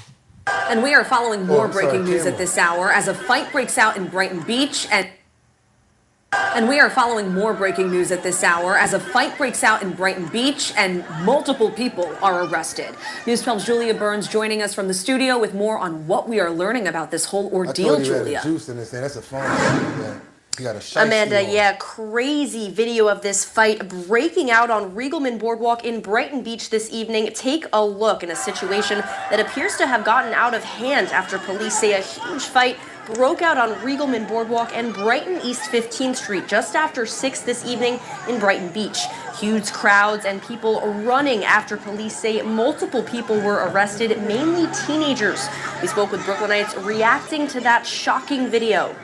And we are following more breaking news at this hour as a fight breaks out in Brighton Beach and we are following more breaking news at this hour as a fight breaks out in Brighton Beach and multiple people are arrested. News 12's Julia Burns joining us from the studio with more on what we are learning about this whole ordeal, Julia. Juice in this thing. That's a fun one. You got a Amanda, yeah, crazy video of this fight breaking out on Riegelman Boardwalk in Brighton Beach this evening. Take a look in a situation that appears to have gotten out of hand after police say a huge fight broke out on Riegelman Boardwalk and Brighton East 15th Street just after 6 this evening in Brighton Beach. Huge crowds and people running after police say multiple people were arrested, mainly teenagers. We spoke with Brooklynites reacting to that shocking video.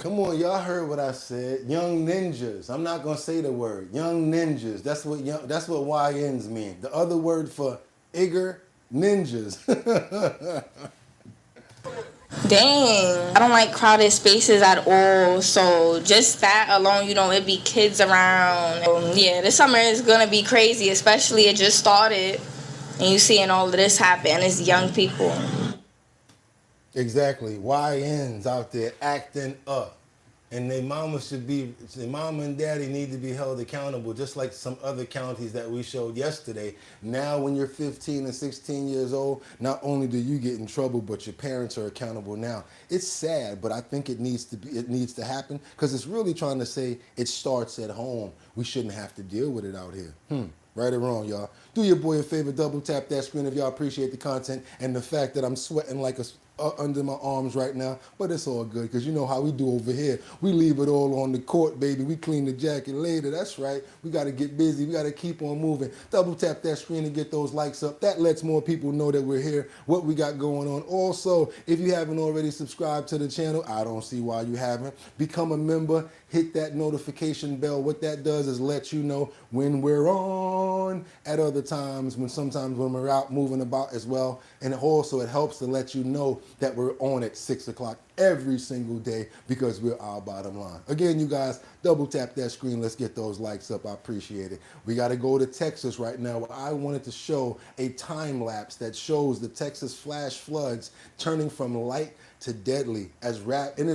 Come on, y'all heard what I said. Young ninjas. I'm not gonna say the word. Young ninjas. That's what YNs mean. The other word for Igor, ninjas. Dang, I don't like crowded spaces at all. So just that alone, it'd be kids around. Yeah, this summer is gonna be crazy, especially it just started. And you seeing all of this happen, it's young people. Exactly. YNs out there acting up. And their mama and daddy need to be held accountable, just like some other counties that we showed yesterday. Now when you're 15 and 16 years old, not only do you get in trouble, but your parents are accountable now. It's sad, but I think it needs to happen because it's really trying to say it starts at home. We shouldn't have to deal with it out here. Right or wrong, y'all. Do your boy a favor, double tap that screen if y'all appreciate the content and the fact that I'm sweating like under my arms right now, but it's all good because you know how we do over here. We leave it all on the court, baby. We clean the jacket later. That's right. We got to get busy. We got to keep on moving. Double tap that screen and get those likes up. That lets more people know that we're here, what we got going on. Also, if you haven't already subscribed to the channel, I don't see why you haven't. Become a member. Hit that notification bell. What that does is let you know when we're on at other times, sometimes when we're out moving about as well. And also it helps to let you know that we're on at 6 o'clock every single day because we're our bottom line. Again, you guys, double tap that screen. Let's get those likes up. I appreciate it. We got to go to Texas right now. I wanted to show a time lapse that shows the Texas flash floods turning from light to deadly as rapid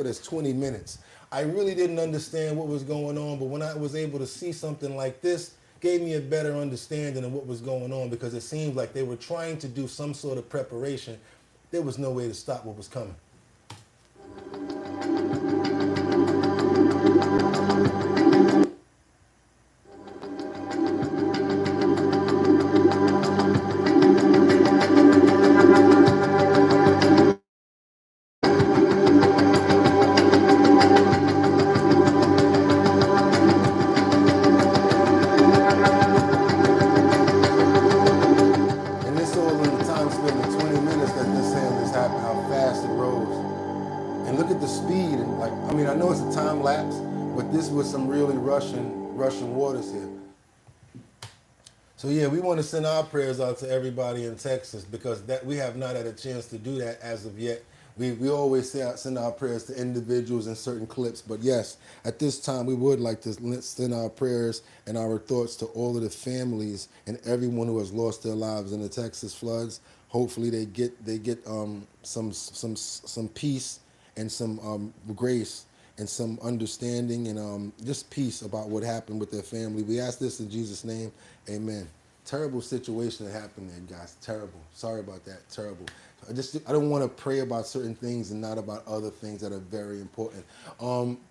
as 20 minutes. I really didn't understand what was going on, but when I was able to see something like this, gave me a better understanding of what was going on because it seemed like they were trying to do some sort of preparation. There was no way to stop what was coming. I mean, I know it's a time lapse, but this was some really Russian waters here. So yeah, we want to send our prayers out to everybody in Texas because we have not had a chance to do that as of yet. We always send our prayers to individuals in certain clips, but yes, at this time we would like to send our prayers and our thoughts to all of the families and everyone who has lost their lives in the Texas floods. Hopefully they get some peace and some grace and some understanding and just peace about what happened with their family. We ask this in Jesus' name, amen. Terrible situation that happened there, guys. Terrible. Sorry about that. Terrible. I don't want to pray about certain things and not about other things that are very important.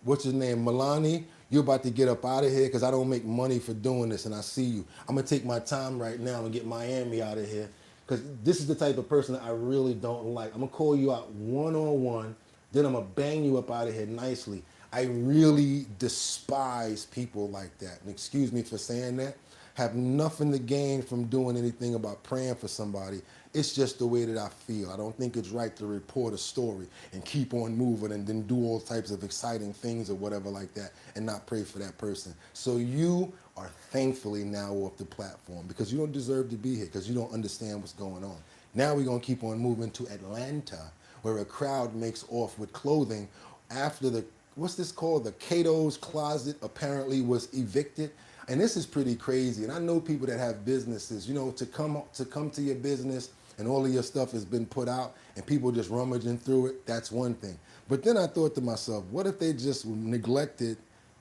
What's your name? Milani, you're about to get up out of here because I don't make money for doing this, and I see you. I'm going to take my time right now and get Miami out of here because this is the type of person that I really don't like. I'm going to call you out one-on-one, then I'm going to bang you up out of here nicely. I really despise people like that. And excuse me for saying that. Have nothing to gain from doing anything about praying for somebody. It's just the way that I feel. I don't think it's right to report a story and keep on moving and then do all types of exciting things or whatever like that and not pray for that person. So you are thankfully now off the platform because you don't deserve to be here because you don't understand what's going on. Now we're going to keep on moving to Atlanta where a crowd makes off with clothing after the, what's this called? The Cato's Closet apparently was evicted. And this is pretty crazy. And I know people that have businesses, you know, to come to your business and all of your stuff has been put out and people just rummaging through it, that's one thing. But then I thought to myself, what if they just neglected,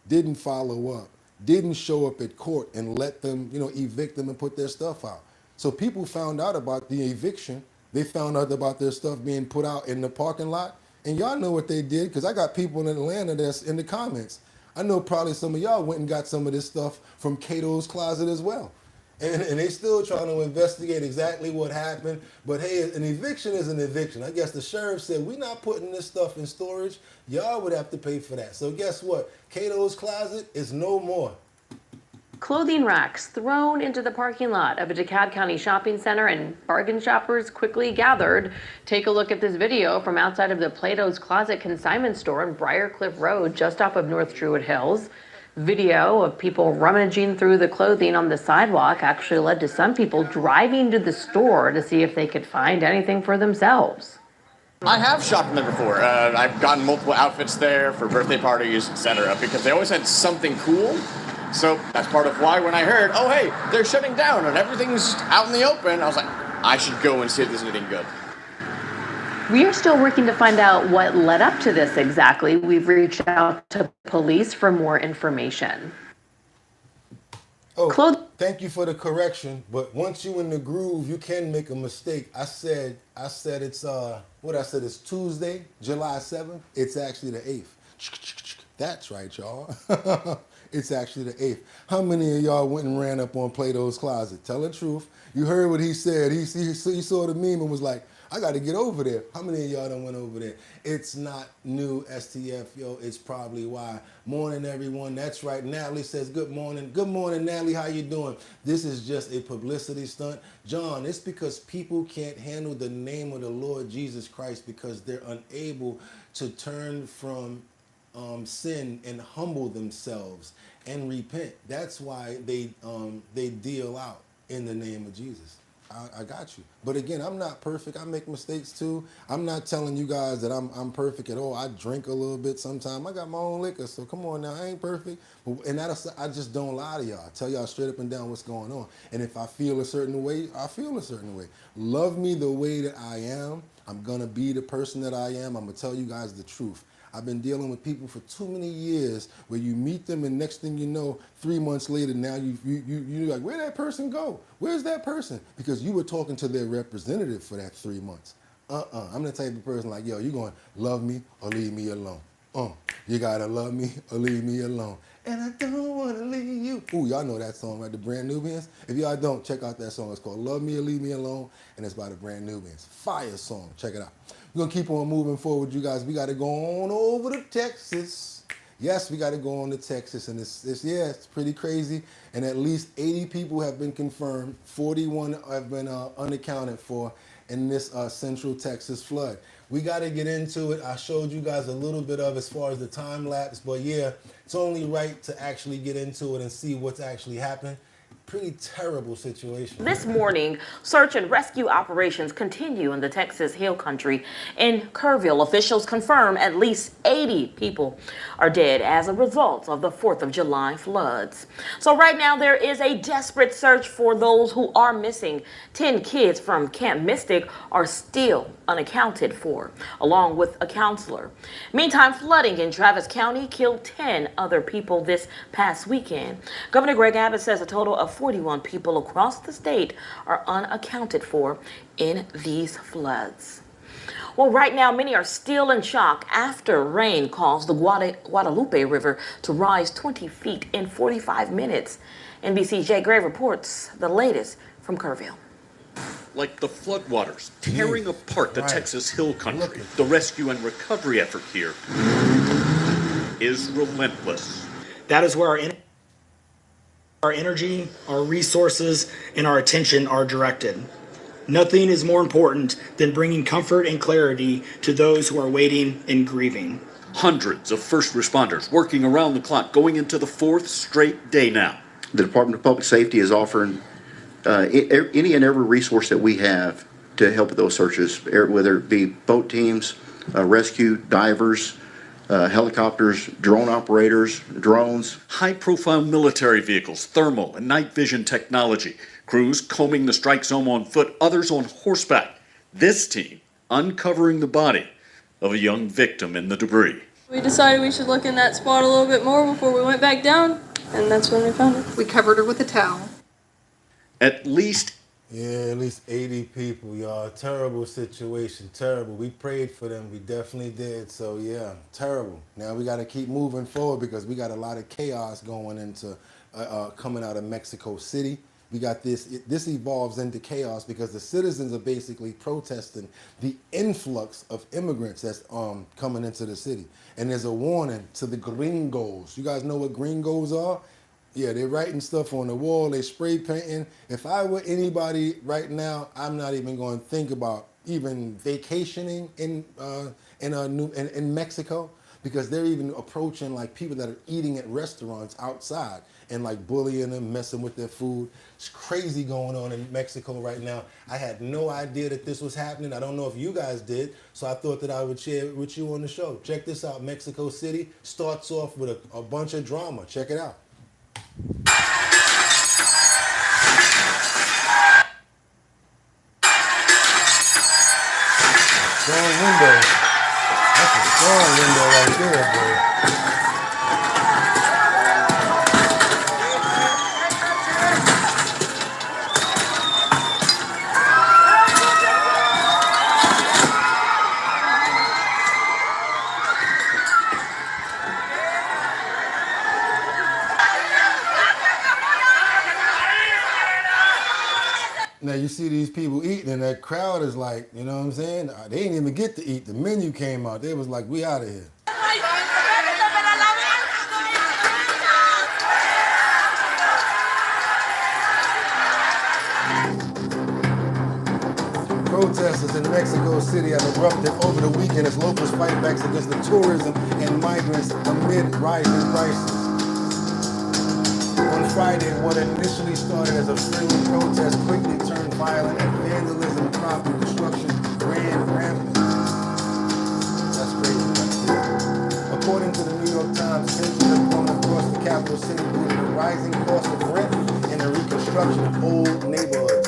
didn't follow up, didn't show up at court and let them, you know, evict them and put their stuff out? So people found out about the eviction. They found out about their stuff being put out in the parking lot. And y'all know what they did because I got people in Atlanta that's in the comments. I know probably some of y'all went and got some of this stuff from Cato's Closet as well. And they still trying to investigate exactly what happened. But hey, an eviction is an eviction. I guess the sheriff said, we're not putting this stuff in storage. Y'all would have to pay for that. So guess what? Cato's Closet is no more. Clothing racks thrown into the parking lot of a DeKalb County shopping center and bargain shoppers quickly gathered. Take a look at this video from outside of the Plato's Closet consignment store on Briarcliff Road, just off of North Druid Hills. Video of people rummaging through the clothing on the sidewalk actually led to some people driving to the store to see if they could find anything for themselves. I have shopped in there before. I've gotten multiple outfits there for birthday parties, etc., because they always had something cool. So that's part of why when I heard, oh, hey, they're shutting down and everything's out in the open, I was like, I should go and see if there's anything good. We are still working to find out what led up to this exactly. We've reached out to police for more information. Oh, thank you for the correction. But once you in the groove, you can make a mistake. I said it's it's Tuesday, July 7th. It's actually the 8th. That's right, y'all. It's actually the 8th. How many of y'all went and ran up on Plato's Closet? Tell the truth. You heard what he said. He saw the meme and was like, I got to get over there. How many of y'all done went over there? It's not new, STF, yo. It's probably why. Morning, everyone. That's right. Natalie says, good morning. Good morning, Natalie. How you doing? This is just a publicity stunt. John, it's because people can't handle the name of the Lord Jesus Christ because they're unable to turn from sin and humble themselves and repent. That's why they deal out in the name of Jesus. I got you. But again, I'm not perfect. I make mistakes too. I'm not telling you guys that I'm perfect at all. I drink a little bit sometimes. I got my own liquor, so come on now. I ain't perfect. And I just don't lie to y'all. I tell y'all straight up and down what's going on. And if I feel a certain way, I feel a certain way. Love me the way that I am. I'm going to be the person that I am. I'm going to tell you guys the truth. I've been dealing with people for too many years where you meet them and next thing you know, 3 months later, now you're like, where'd that person go? Where's that person? Because you were talking to their representative for that 3 months. I'm the type of person like, yo, you going to love me or leave me alone. You got to love me or leave me alone. And I don't want to leave you. Ooh, y'all know that song, right? The Brand Nubians. If y'all don't, check out that song. It's called Love Me or Leave Me Alone, and it's by the Brand Nubians. Fire song. Check it out. We're going to keep on moving forward, you guys. We got to go on over to Texas. Yes, we got to go on to Texas, and it's pretty crazy. And at least 80 people have been confirmed. 41 have been unaccounted for in this Central Texas flood. We got to get into it. I showed you guys a little bit of as far as the time lapse, but yeah, it's only right to actually get into it and see what's actually happened. Pretty terrible situation. This morning, search and rescue operations continue in the Texas Hill Country. In Kerrville, officials confirm at least 80 people are dead as a result of the 4th of July floods. So right now, there is a desperate search for those who are missing. 10 kids from Camp Mystic are still unaccounted for, along with a counselor. Meantime, flooding in Travis County killed 10 other people this past weekend. Governor Greg Abbott says a total of 41 people across the state are unaccounted for in these floods. Well, right now, many are still in shock after rain caused the Guadalupe River to rise 20 feet in 45 minutes. NBC's Jay Gray reports the latest from Kerrville. Like the floodwaters tearing apart the Texas Hill Country, the rescue and recovery effort here is relentless. That is where our energy, our resources, and our attention are directed. Nothing is more important than bringing comfort and clarity to those who are waiting and grieving. Hundreds of first responders working around the clock, going into the 4th straight day now. The Department of Public Safety is offering any and every resource that we have to help with those searches, whether it be boat teams, rescue, divers, helicopters, drone operators, drones. High-profile military vehicles, thermal and night vision technology, crews combing the strike zone on foot, others on horseback. This team uncovering the body of a young victim in the debris. We decided we should look in that spot a little bit more before we went back down, and that's when we found her. We covered her with a towel. At least 80 people, y'all. Terrible situation, terrible. We prayed for them, we definitely did. So yeah, terrible. Now we got to keep moving forward because we got a lot of chaos going into coming out of Mexico City. We got this evolves into chaos because the citizens are basically protesting the influx of immigrants that's coming into the city. And there's a warning to the gringos. You guys know what gringos are? Yeah, they're writing stuff on the wall, they spray painting. If I were anybody right now, I'm not even going to think about even vacationing in Mexico because they're even approaching like people that are eating at restaurants outside and like bullying them, messing with their food. It's crazy going on in Mexico right now. I had no idea that this was happening. I don't know if you guys did, so I thought that I would share it with you on the show. Check this out, Mexico City starts off with a bunch of drama. Check it out. Strong window. That's a strong window right there, boy. Now you see these people eating and that crowd is like, you know what I'm saying? They didn't even get to eat. The menu came out. They was like, we out of here. Protesters in Mexico City have erupted over the weekend as locals fight back against the tourism and migrants amid rising prices. On Friday, what initially started as a friendly protest quickly turned violent and vandalism and property destruction ran rampant. That's crazy. According to the New York Times, tensions have grown across the capital city due to the rising cost of rent and the reconstruction of old neighborhoods.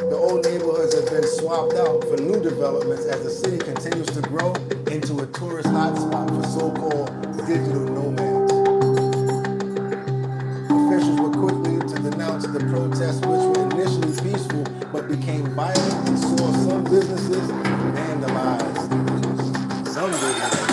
The old neighborhoods have been swapped out for new developments as the city continues to grow into a tourist hotspot for so-called digital nomads. Officials were quickly to denounce the protests, which were initially peaceful but became violent and saw some businesses vandalized. Some businesses.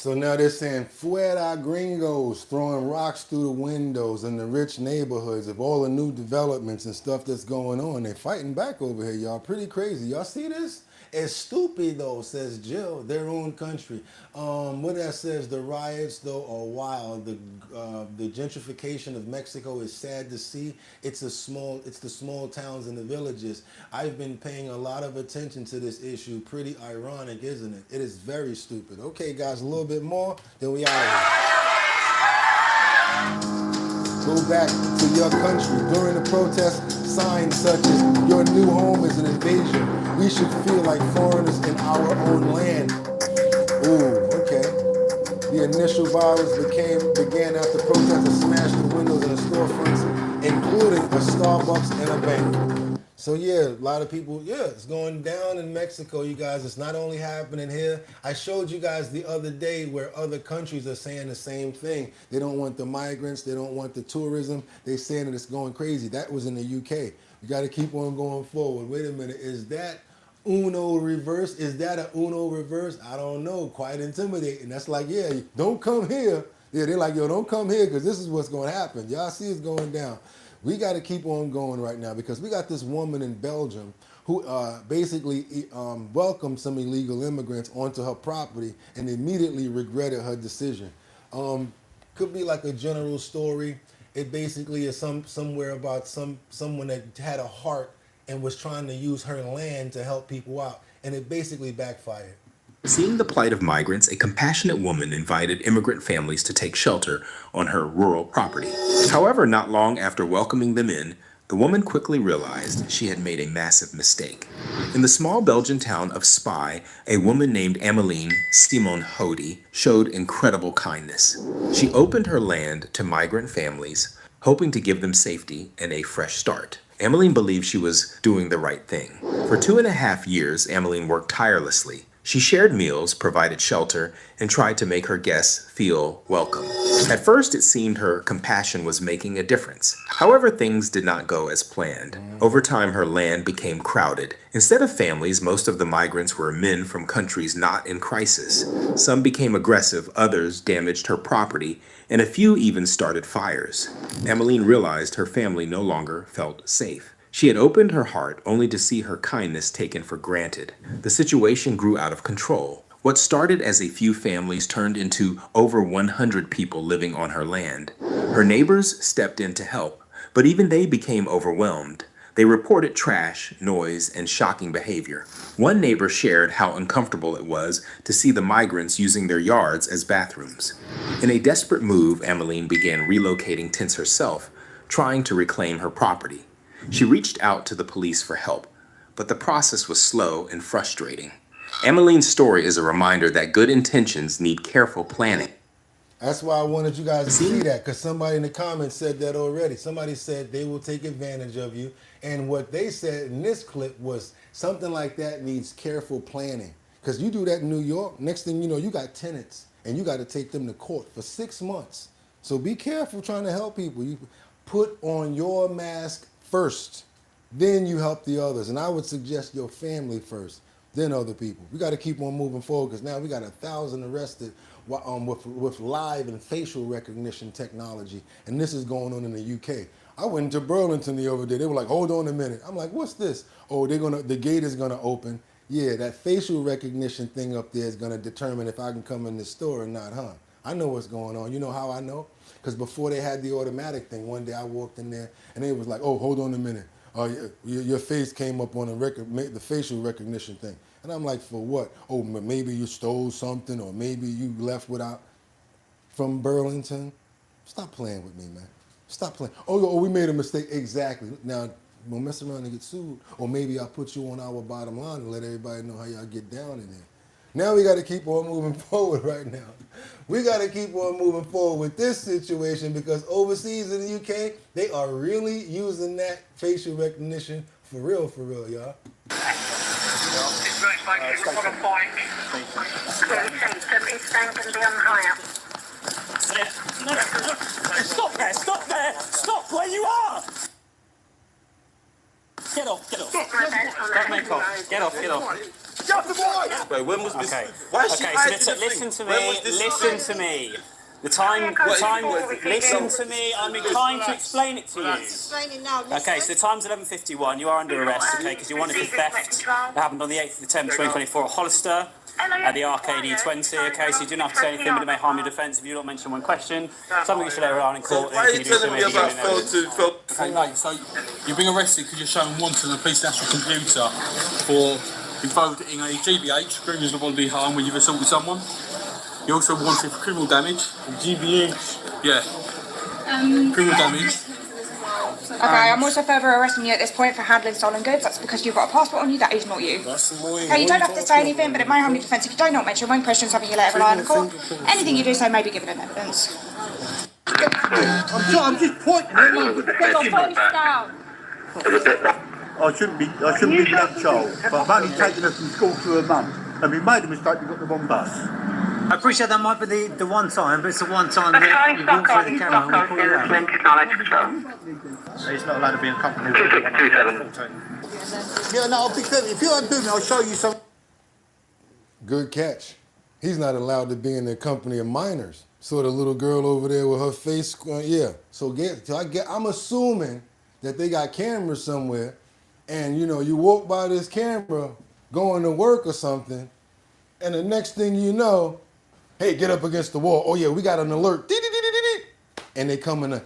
So now they're saying fuera gringos, throwing rocks through the windows in the rich neighborhoods of all the new developments and stuff that's going on. They're fighting back over here, y'all. Pretty crazy. Y'all see this? It's stupid though, says Jill, their own country. What that says, the riots though are wild. The gentrification of Mexico is sad to see. It's the small towns and the villages. I've been paying a lot of attention to this issue. Pretty ironic, isn't it? It is very stupid. Okay, guys, a little bit more, then we out of here. Go back to your country. During the protest, signs such as "Your new home is an invasion. We should feel like foreigners in our own land." Ooh, okay. The initial violence began after protesters smashed the windows in the storefronts, including a Starbucks and a bank. So yeah, a lot of people, yeah, it's going down in Mexico, you guys. It's not only happening here. I showed you guys the other day where other countries are saying the same thing. They don't want the migrants. They don't want the tourism. They're saying that it's going crazy. That was in the UK. We got to keep on going forward. Wait a minute. Is that Uno reverse? Is that a Uno reverse? I don't know. Quite intimidating. That's like, yeah, don't come here. Yeah, they're like, yo, don't come here because this is what's going to happen. Y'all see it's going down. We got to keep on going right now because we got this woman in Belgium who basically welcomed some illegal immigrants onto her property and immediately regretted her decision. Could be like a general story. It basically is somewhere about someone that had a heart and was trying to use her land to help people out, and it basically backfired. Seeing the plight of migrants, a compassionate woman invited immigrant families to take shelter on her rural property. However, not long after welcoming them in, the woman quickly realized she had made a massive mistake. In the small Belgian town of Spy, a woman named Ameline Simon Hody showed incredible kindness. She opened her land to migrant families, hoping to give them safety and a fresh start. Ameline believed she was doing the right thing. For 2.5 years, Ameline worked tirelessly. She shared meals, provided shelter, and tried to make her guests feel welcome. At first, it seemed her compassion was making a difference. However, things did not go as planned. Over time, her land became crowded. Instead of families, most of the migrants were men from countries not in crisis. Some became aggressive, others damaged her property, and a few even started fires. Ameline realized her family no longer felt safe. She had opened her heart only to see her kindness taken for granted. The situation grew out of control. What started as a few families turned into over 100 people living on her land. Her neighbors stepped in to help, but even they became overwhelmed. They reported trash, noise, and shocking behavior. One neighbor shared how uncomfortable it was to see the migrants using their yards as bathrooms. In a desperate move, Ameline began relocating tents herself, trying to reclaim her property. She reached out to the police for help, but the process was slow and frustrating. Ameline's story is a reminder that good intentions need careful planning. That's why I wanted you guys to see that, because somebody in the comments said that already. Somebody said they will take advantage of you, and what they said in this clip was something like that needs careful planning. Because you do that in New York, next thing you know, you got tenants, and you got to take them to court for 6 months. So be careful trying to help people. You put on your mask first, then you help the others. And I would suggest your family first, then other people. We got to keep on moving forward because now we got 1,000 arrested with live and facial recognition technology. And this is going on in the UK. I went to Burlington the other day. They were like, hold on a minute. I'm like, what's this? Oh, the gate is going to open. Yeah, that facial recognition thing up there is going to determine if I can come in this store or not, huh? I know what's going on. You know how I know? Because before they had the automatic thing, one day I walked in there and they was like, oh, hold on a minute. Your face came up on the facial recognition thing. And I'm like, for what? Oh, maybe you stole something or maybe you left without from Burlington. Stop playing with me, man. Stop playing. Oh, we made a mistake. Exactly. Now, we'll mess around and get sued. Or maybe I'll put you on our bottom line and let everybody know how y'all get down in there. Now we got to keep on moving forward right now. We got to keep on moving forward with this situation because overseas in the UK, they are really using that facial recognition for real, y'all. Stop there! Stop where you are! Get off! Get off! Get off! Wait, when was this? Okay. Why is she Okay, hiding so the listen thing? to When me. was this Listen thing? to me. The time. Listen to me. I'm inclined to explain it to you. Okay, so the time's 11:51. You are under arrest, okay, because you're wanted for theft. That happened on the 8th of the 10th, 2024 at Hollister. At the Arcade E20, okay, so you do not have to say anything, but it may harm your defence if you don't mention one question. Something you should let on in court. Why are you telling me about photo? Okay, mate, so you've been arrested because you're showing wanted on a police national computer for involved in a GBH, grievous of bodily harm, when you've assaulted someone. You're also wanted for criminal damage. GBH? Yeah. Criminal damage. Okay, I'm also further arresting you at this point for handling stolen goods. That's because you've got a passport on you, that is not you. Okay, you don't have to say anything, but it may harm your defence if you don't not mention one question, something you let rely on the court. Anything you do say may be given in evidence. I'm just pointing at my down. I shouldn't be that child, but I've only taken her from school to her mum, and we made a mistake, we got the wrong bus. I appreciate that might be the one time, but it's the one time that you walk through the camera and we call you out. He's not allowed to be in company with Yeah, no, I'll be clear. If you don't do me, I'll show you some. Good catch. He's not allowed to be in the company of minors. So the little girl over there with her face, yeah. I'm assuming that they got cameras somewhere, and you walk by this camera going to work or something, and the next thing you know, hey, get up against the wall. Oh yeah, we got an alert. And they come in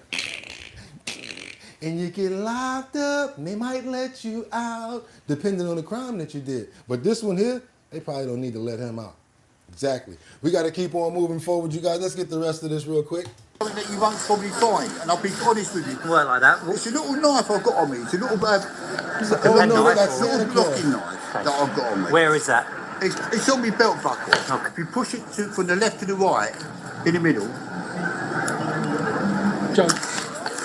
and you get locked up, and they might let you out, depending on the crime that you did. But this one here, they probably don't need to let him out. Exactly. We got to keep on moving forward, you guys. Let's get the rest of this real quick. Something that you won't probably find, and I'll be honest with you. Well, like that. It's a little knife I've got on me. It's a little that's little blocking knife that I've got on me. Where is that? It's on my belt buckle. Okay. If you push it from the left to the right, in the middle. John.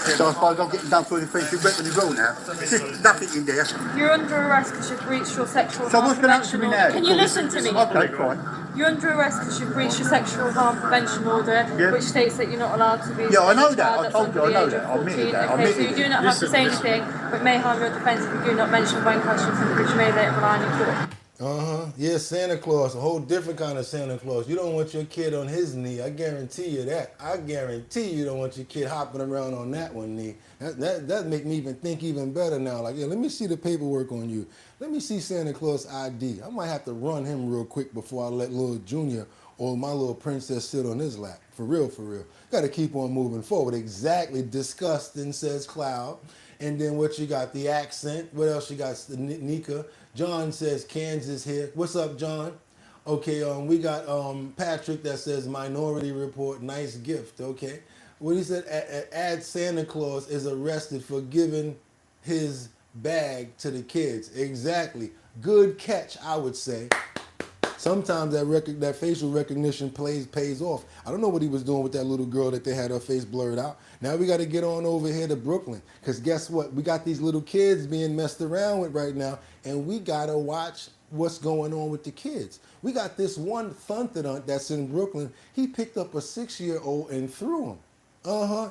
So I suppose I'm getting done for anything. You've written the rule now. There's just nothing in there. You're under arrest because you've breached your sexual So harm what's going to happen to prevention me order. now? Can you listen to me? Okay, fine. You're under arrest because you've breached your sexual harm prevention order, which states that you're not allowed to be. Yeah, I know with a that. child I that's told under you, I the know age that. of I admitted 14. that. I Okay, so you admitted do not have to say anything, but it may harm your defence if you do not mention one question, something which may later rely on your court. Yeah, Santa Claus, a whole different kind of Santa Claus. You don't want your kid on his knee. I guarantee you that. I guarantee you don't want your kid hopping around on that one knee. That make me even think even better now. Like, yeah, let me see the paperwork on you. Let me see Santa Claus ID. I might have to run him real quick before I let little Junior or my little princess sit on his lap. For real, for real. Got to keep on moving forward. Exactly. Disgusting, says Cloud. And then what you got? The accent. What else you got? Nika. John says Kansas here. What's up, John? Okay, we got Patrick that says Minority Report. Nice gift. Okay. What he said, add Santa Claus is arrested for giving his bag to the kids. Exactly. Good catch, I would say. Sometimes that facial recognition pays off. I don't know what he was doing with that little girl that they had her face blurred out. Now we got to get on over here to Brooklyn, because guess what? We got these little kids being messed around with right now, and we got to watch what's going on with the kids. We got this one thuntadunt that's in Brooklyn. He picked up a 6-year-old and threw him.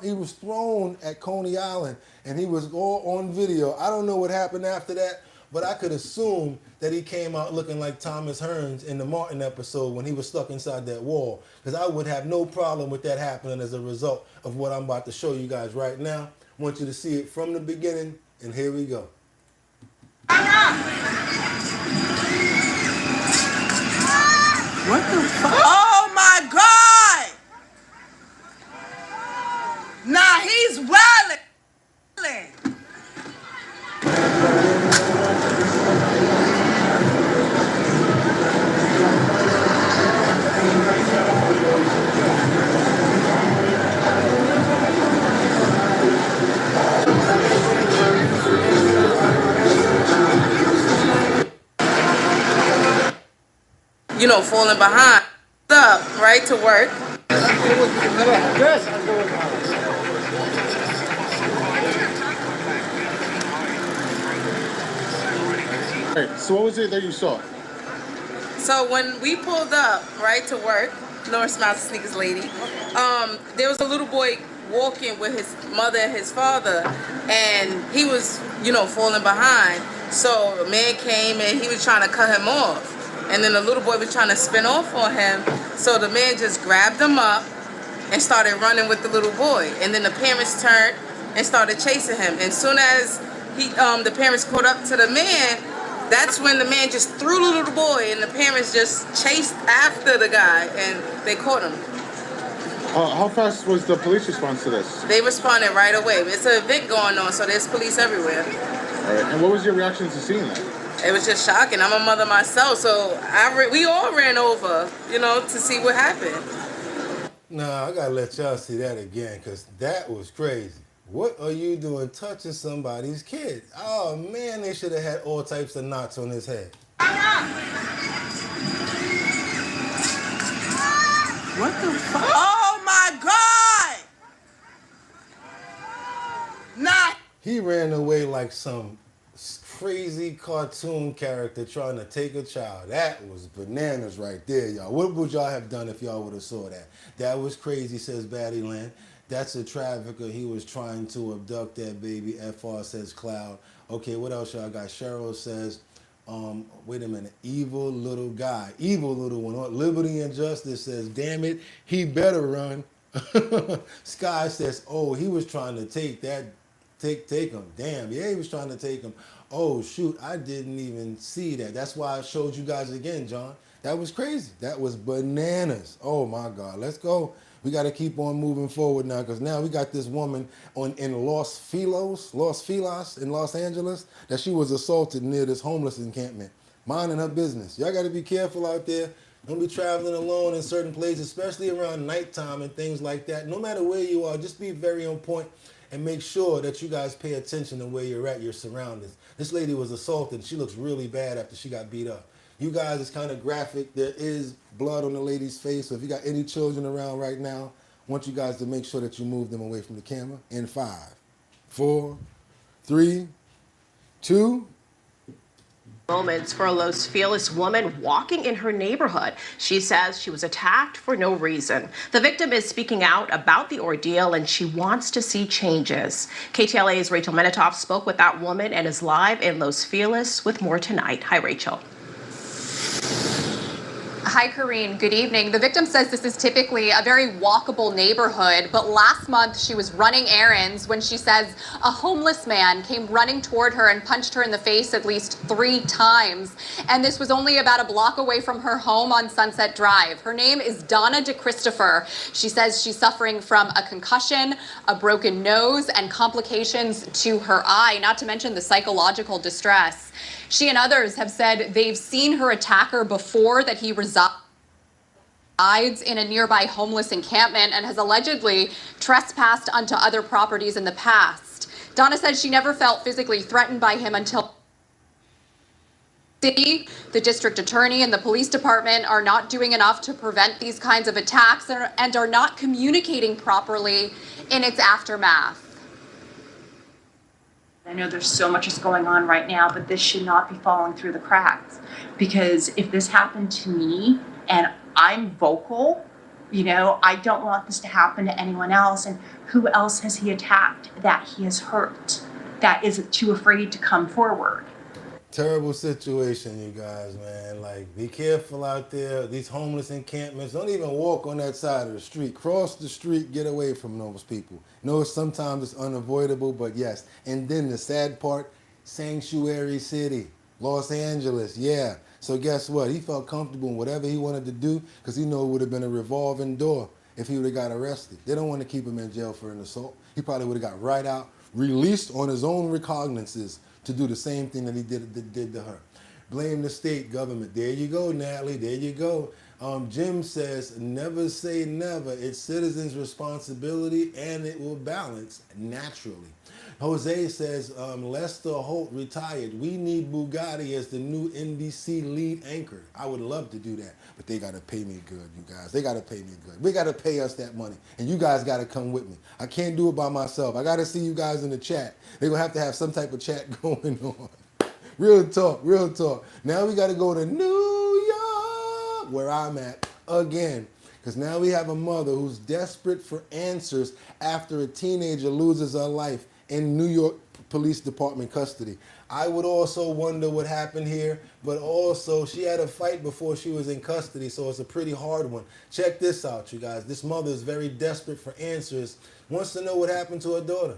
He was thrown at Coney Island, and he was all on video. I don't know what happened after that, but I could assume that he came out looking like Thomas Hearns in the Martin episode when he was stuck inside that wall, because I would have no problem with that happening as a result of what I'm about to show you guys right now. I want you to see it from the beginning, and here we go. What the fuck? Oh my God! Nah, he's wildin'. You know, falling behind. Up, right, to work. So what was it that you saw? So when we pulled up, right, to work, North Smiles Sneakers lady, there was a little boy walking with his mother and his father, and he was, you know, falling behind. So a man came and he was trying to cut him off. and then the little boy was trying to spin off on him. So the man just grabbed him up and started running with the little boy. And then the parents turned and started chasing him. And soon as the parents caught up to the man, that's when the man just threw the little boy, and the parents just chased after the guy, and they caught him. How fast was the police response to this? They responded right away. It's an event going on, so there's police everywhere. All right. And what was your reaction to seeing that? It was just shocking. I'm a mother myself, so we all ran over, to see what happened. Nah, I gotta let y'all see that again, because that was crazy. What are you doing touching somebody's kid? Oh man, they should have had all types of knots on his head. What the fuck? Oh my God! Nah. He ran away like some crazy cartoon character trying to take a child. That was bananas right there, y'all. What would y'all have done if y'all would have saw that? That was crazy, says Battyland. That's a trafficker. He was trying to abduct that baby. FR says Cloud. Okay, what else y'all got? Cheryl says, wait a minute, evil little guy. Evil little one. Liberty and Justice says, damn it, he better run. Sky says, oh, he was trying to take him. Damn, yeah, he was trying to take him. Oh, shoot, I didn't even see that. That's why I showed you guys again, John. That was crazy. That was bananas. Oh, my God. Let's go. We got to keep on moving forward now, because now we got this woman in Los Feliz in Los Angeles, that she was assaulted near this homeless encampment, minding her business. Y'all got to be careful out there. Don't be traveling alone in certain places, especially around nighttime and things like that. No matter where you are, just be very on point and make sure that you guys pay attention to where you're at, your surroundings. This lady was assaulted. She looks really bad after she got beat up. You guys, it's kind of graphic. There is blood on the lady's face. So if you got any children around right now, I want you guys to make sure that you move them away from the camera. In 5, 4, 3, 2. Moments for a Los Feliz woman walking in her neighborhood. She says she was attacked for no reason. The victim is speaking out about the ordeal, and she wants to see changes. KTLA's Rachel Menitoff spoke with that woman and is live in Los Feliz with more tonight. Hi, Rachel. Hi, Karine. Good evening. The victim says this is typically a very walkable neighborhood, but last month she was running errands when she says a homeless man came running toward her and punched her in the face at least 3 times. And this was only about a block away from her home on Sunset Drive. Her name is Donna DeChristopher. She says she's suffering from a concussion, a broken nose, and complications to her eye, not to mention the psychological distress. She and others have said they've seen her attacker before, that he resides in a nearby homeless encampment and has allegedly trespassed onto other properties in the past. Donna said she never felt physically threatened by him until the district attorney and the police department are not doing enough to prevent these kinds of attacks and are not communicating properly in its aftermath. I know there's so much is going on right now, but this should not be falling through the cracks, because if this happened to me and I'm vocal, I don't want this to happen to anyone else. And who else has he attacked that he has hurt, that is too afraid to come forward? Terrible situation, you guys, man. Like, be careful out there. These homeless encampments, don't even walk on that side of the street. Cross the street, get away from those people. No, sometimes it's unavoidable, but yes. And then the sad part, Sanctuary City, Los Angeles, yeah. So guess what? He felt comfortable in whatever he wanted to do, because he knew it would have been a revolving door if he would have got arrested. They don't want to keep him in jail for an assault. He probably would have got right out, released on his own recognizances to do the same thing that he did to her. Blame the state government. There you go, Natalie. There you go. Jim says, never say never. It's citizens' responsibility, and it will balance naturally. Jose says, Lester Holt retired. We need Bugatti as the new NBC lead anchor. I would love to do that, but they got to pay me good, you guys. They got to pay me good. We got to pay us that money, and you guys got to come with me. I can't do it by myself. I got to see you guys in the chat. They're going to have some type of chat going on. Real talk, real talk. Now we got to go to New York, where I'm at again, because now we have a mother who's desperate for answers after a teenager loses her life in New York police department custody. I would also wonder what happened here, but also she had a fight before she was in custody, so it's a pretty hard one. Check this out, you guys. This mother is very desperate for answers, wants to know what happened to her daughter.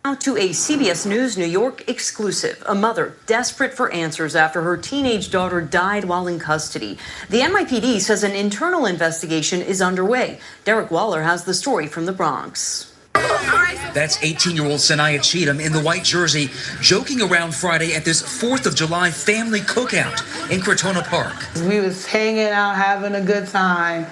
Now to a CBS News New York exclusive. A mother desperate for answers after her teenage daughter died while in custody. The NYPD says an internal investigation is underway. Derek Waller has the story from the Bronx. That's 18-year-old Sanaya Cheatham in the white jersey, joking around Friday at this 4th of July family cookout in Crotona Park. We was hanging out, having a good time.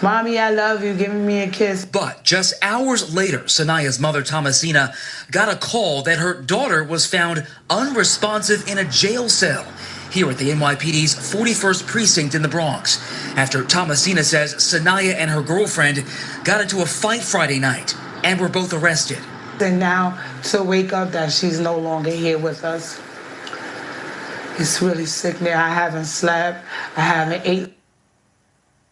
Mommy, I love you, giving me a kiss. But just hours later, Sanaya's mother, Thomasina, got a call that her daughter was found unresponsive in a jail cell here at the NYPD's 41st Precinct in the Bronx, after Thomasina says Sanaya and her girlfriend got into a fight Friday night and were both arrested. And now to wake up that she's no longer here with us, it's really sickening. I haven't slept, I haven't ate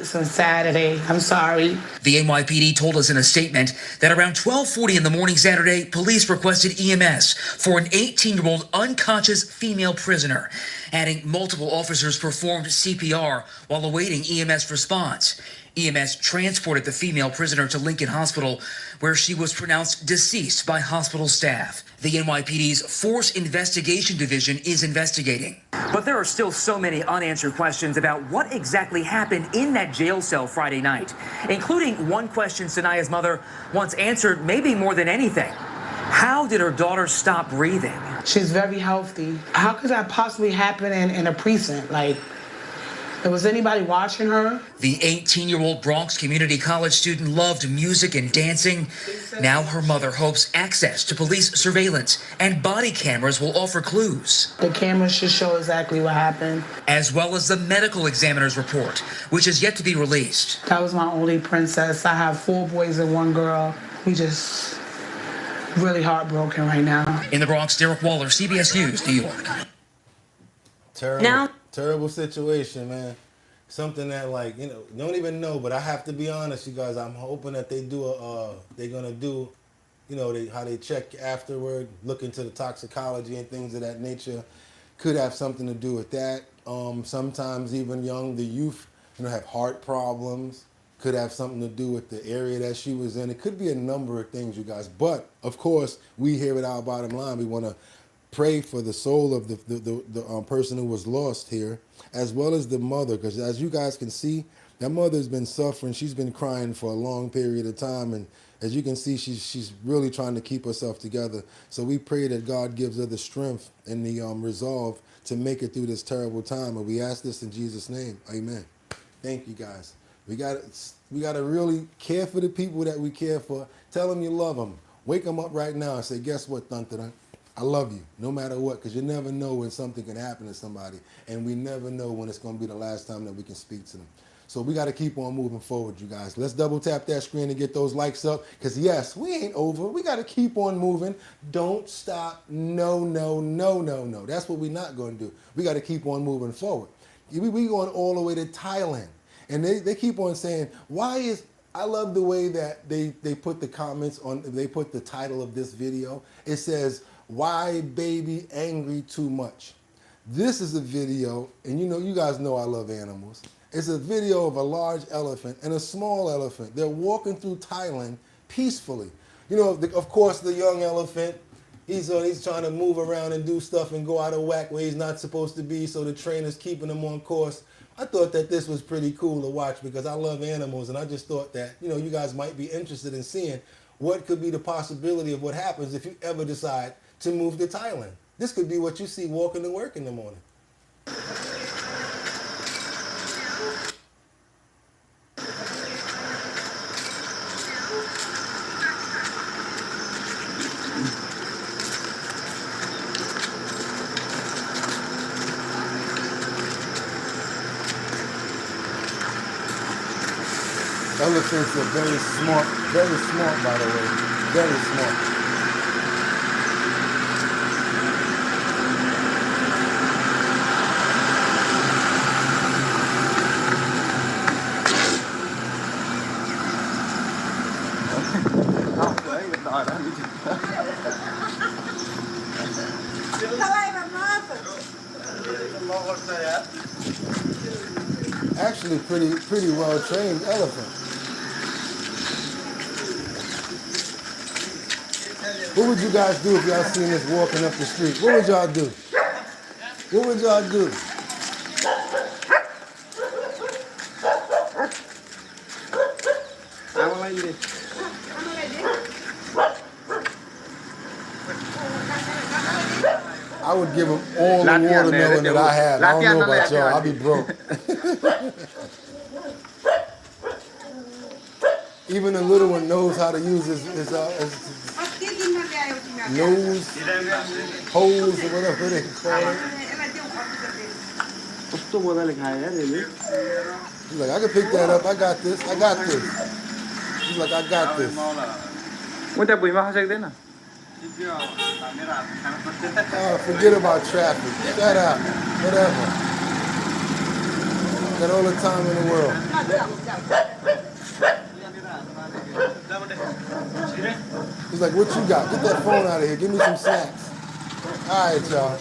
since Saturday. I'm sorry. The NYPD told us in a statement that around 12:40 in the morning Saturday, police requested EMS for an 18-year-old unconscious female prisoner, adding multiple officers performed CPR while awaiting EMS response. EMS transported the female prisoner to Lincoln Hospital, where she was pronounced deceased by hospital staff. The NYPD's Force Investigation Division is investigating. But there are still so many unanswered questions about what exactly happened in that jail cell Friday night, including one question Sanaya's mother once answered maybe more than anything. How did her daughter stop breathing? She's very healthy. How could that possibly happen in a precinct? Like, was anybody watching her? The 18-year-old Bronx Community College student loved music and dancing. Now her mother hopes access to police surveillance and body cameras will offer clues. The cameras should show exactly what happened. As well as the medical examiner's report, which is yet to be released. That was my only princess. I have 4 boys and 1 girl. We just really heartbroken right now. In the Bronx, Derek Waller, CBS News, New York. Terrible situation, man. Something that, like, you know, don't even know, but I have to be honest, you guys. I'm hoping that they do they're gonna do, you know, how they check afterward, look into the toxicology and things of that nature. Could have something to do with that. Sometimes even the youth, you know, have heart problems. Could have something to do with the area that she was in. It could be a number of things, you guys. But of course, we here at Our Bottom Line, we want to pray for the soul of the person who was lost here, as well as the mother, because as you guys can see, that mother's been suffering. She's been crying for a long period of time, and as you can see, she's really trying to keep herself together. So we pray that God gives her the strength and the resolve to make it through this terrible time, and we ask this in Jesus' name. Amen. Thank you, guys. We got to really care for the people that we care for. Tell them you love them. Wake them up right now and say, guess what, Thunder? I love you, no matter what, because you never know when something can happen to somebody, and we never know when it's going to be the last time that we can speak to them. So we got to keep on moving forward, you guys. Let's double tap that screen and get those likes up, because yes, we ain't over. We got to keep on moving. Don't stop. No, no, no, no, no. That's what we're not going to do. We got to keep on moving forward. We going all the way to Thailand, and they keep on saying, why is... I love the way that they put the comments on, they put the title of this video. It says, why baby angry too much? This is a video, and you guys know I love animals. It's a video of a large elephant and a small elephant. They're walking through Thailand peacefully. You know, of course, the young elephant, he's trying to move around and do stuff and go out of whack where he's not supposed to be, so the trainer's keeping him on course. I thought that this was pretty cool to watch because I love animals, and I just thought that, you guys might be interested in seeing what could be the possibility of what happens if you ever decide to move to Thailand. This could be what you see walking to work in the morning. Elephants are very smart, by the way, very smart. Actually, pretty well trained elephant. What would you guys do if y'all seen this walking up the street? What would y'all do? What would y'all do? I would give him all the watermelon that I have. I don't know about y'all. I'll be broke. Even the little one knows how to use his nose, hose, or whatever they call it. He's like, I can pick that up. I got this. I got this. He's like, I got this. Forget about traffic. Shut up. Whatever. Got all the time in the world. He's like, what you got? Get that phone out of here. Give me some snacks. All right, y'all.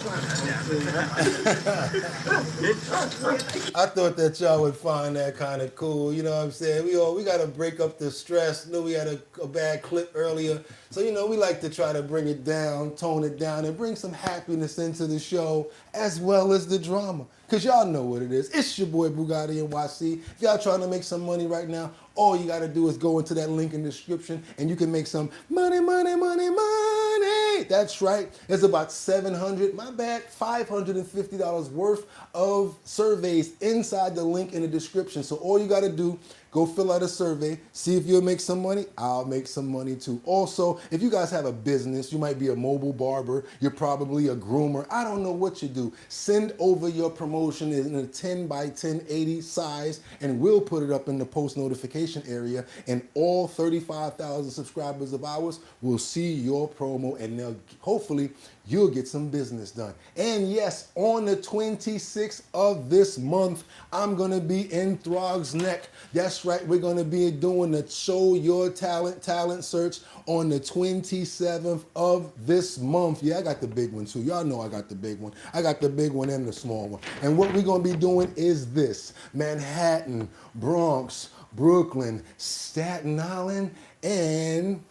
I thought that y'all would find that kind of cool. You know what I'm saying? We got to break up the stress. We had a bad clip earlier. So, we like to try to bring it down, tone it down, and bring some happiness into the show as well as the drama. Because y'all know what it is. It's your boy BOOGOTTINYC. If y'all trying to make some money right now, all you got to do is go into that link in the description and you can make some money, money, money, money. That's right. There's about $550 worth of surveys inside the link in the description. So all you got to do, go fill out a survey, see if you'll make some money. I'll make some money too. Also, if you guys have a business, you might be a mobile barber, you're probably a groomer, I don't know what you do. Send over your promotion in a 10 by 1080 size and we'll put it up in the post notification area and all 35,000 subscribers of ours will see your promo and hopefully you'll get some business done. And yes, on the 26th of this month, I'm gonna be in Throg's Neck. That's right, we're gonna be doing the Show Your Talent search on the 27th of this month. Yeah, I got the big one too. Y'all know I got the big one. I got the big one and the small one. And what we're gonna be doing is this: Manhattan, Bronx, Brooklyn, Staten Island, and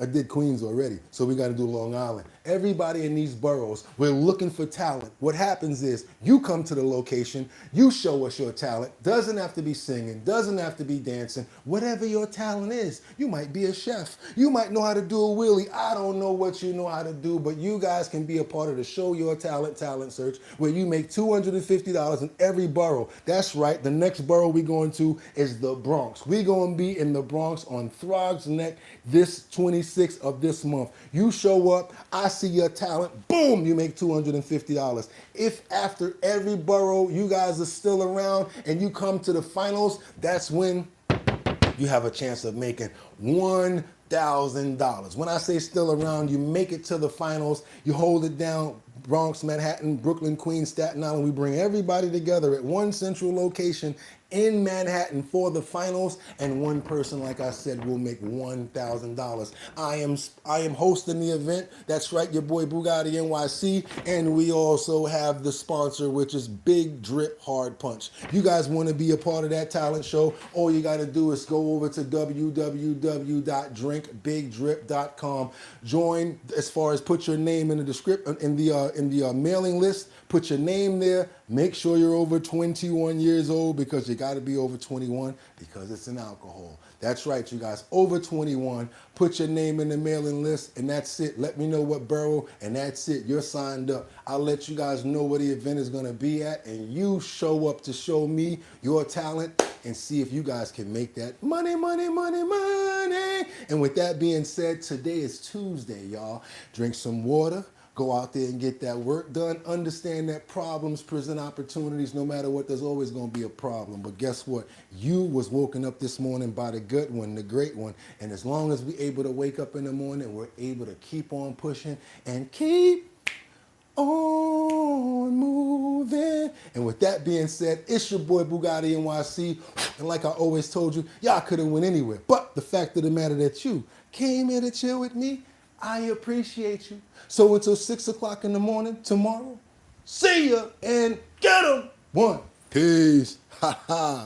I did Queens already, so we got to do Long Island. Everybody in these boroughs, we're looking for talent. What happens is you come to the location, you show us your talent. Doesn't have to be singing, doesn't have to be dancing. Whatever your talent is, you might be a chef. You might know how to do a wheelie. I don't know what you know how to do, but you guys can be a part of the Show Your Talent search where you make $250 in every borough. That's right, the next borough we're going to is the Bronx. We're going to be in the Bronx on Throg's Neck this 26th of this month. You show up, I see your talent, boom, you make $250. If after every borough you guys are still around and you come to the finals, that's when you have a chance of making $1,000. When I say still around, you make it to the finals, you hold it down, Bronx, Manhattan, Brooklyn, Queens, Staten Island. We bring everybody together at one central location in Manhattan for the finals, and one person, like I said, will make $1,000. I am hosting the event. That's right, your boy Bugatti NYC, and we also have the sponsor, which is Big Drip Hard Punch. You guys want to be a part of that talent show? All you got to do is go over to www.drinkbigdrip.com. Join, as far as put your name in the description in the mailing list. Put your name there. Make sure you're over 21 years old because you got to be over 21 because it's an alcohol. That's right, you guys. Over 21. Put your name in the mailing list and that's it. Let me know what borough and that's it. You're signed up. I'll let you guys know where the event is going to be at and you show up to show me your talent and see if you guys can make that money, money, money, money. And with that being said, today is Tuesday, y'all. Drink some water. Go out there and get that work done. Understand that problems present opportunities. No matter what, there's always going to be a problem. But guess what? You was woken up this morning by the good one, the great one. And as long as we're able to wake up in the morning, we're able to keep on pushing and keep on moving. And with that being said, it's your boy Bugatti NYC. And like I always told you, y'all could have went anywhere. But the fact of the matter that you came here to chill with me, I appreciate you. So until 6 o'clock in the morning tomorrow, see ya and get 'em. One. Peace. Ha ha.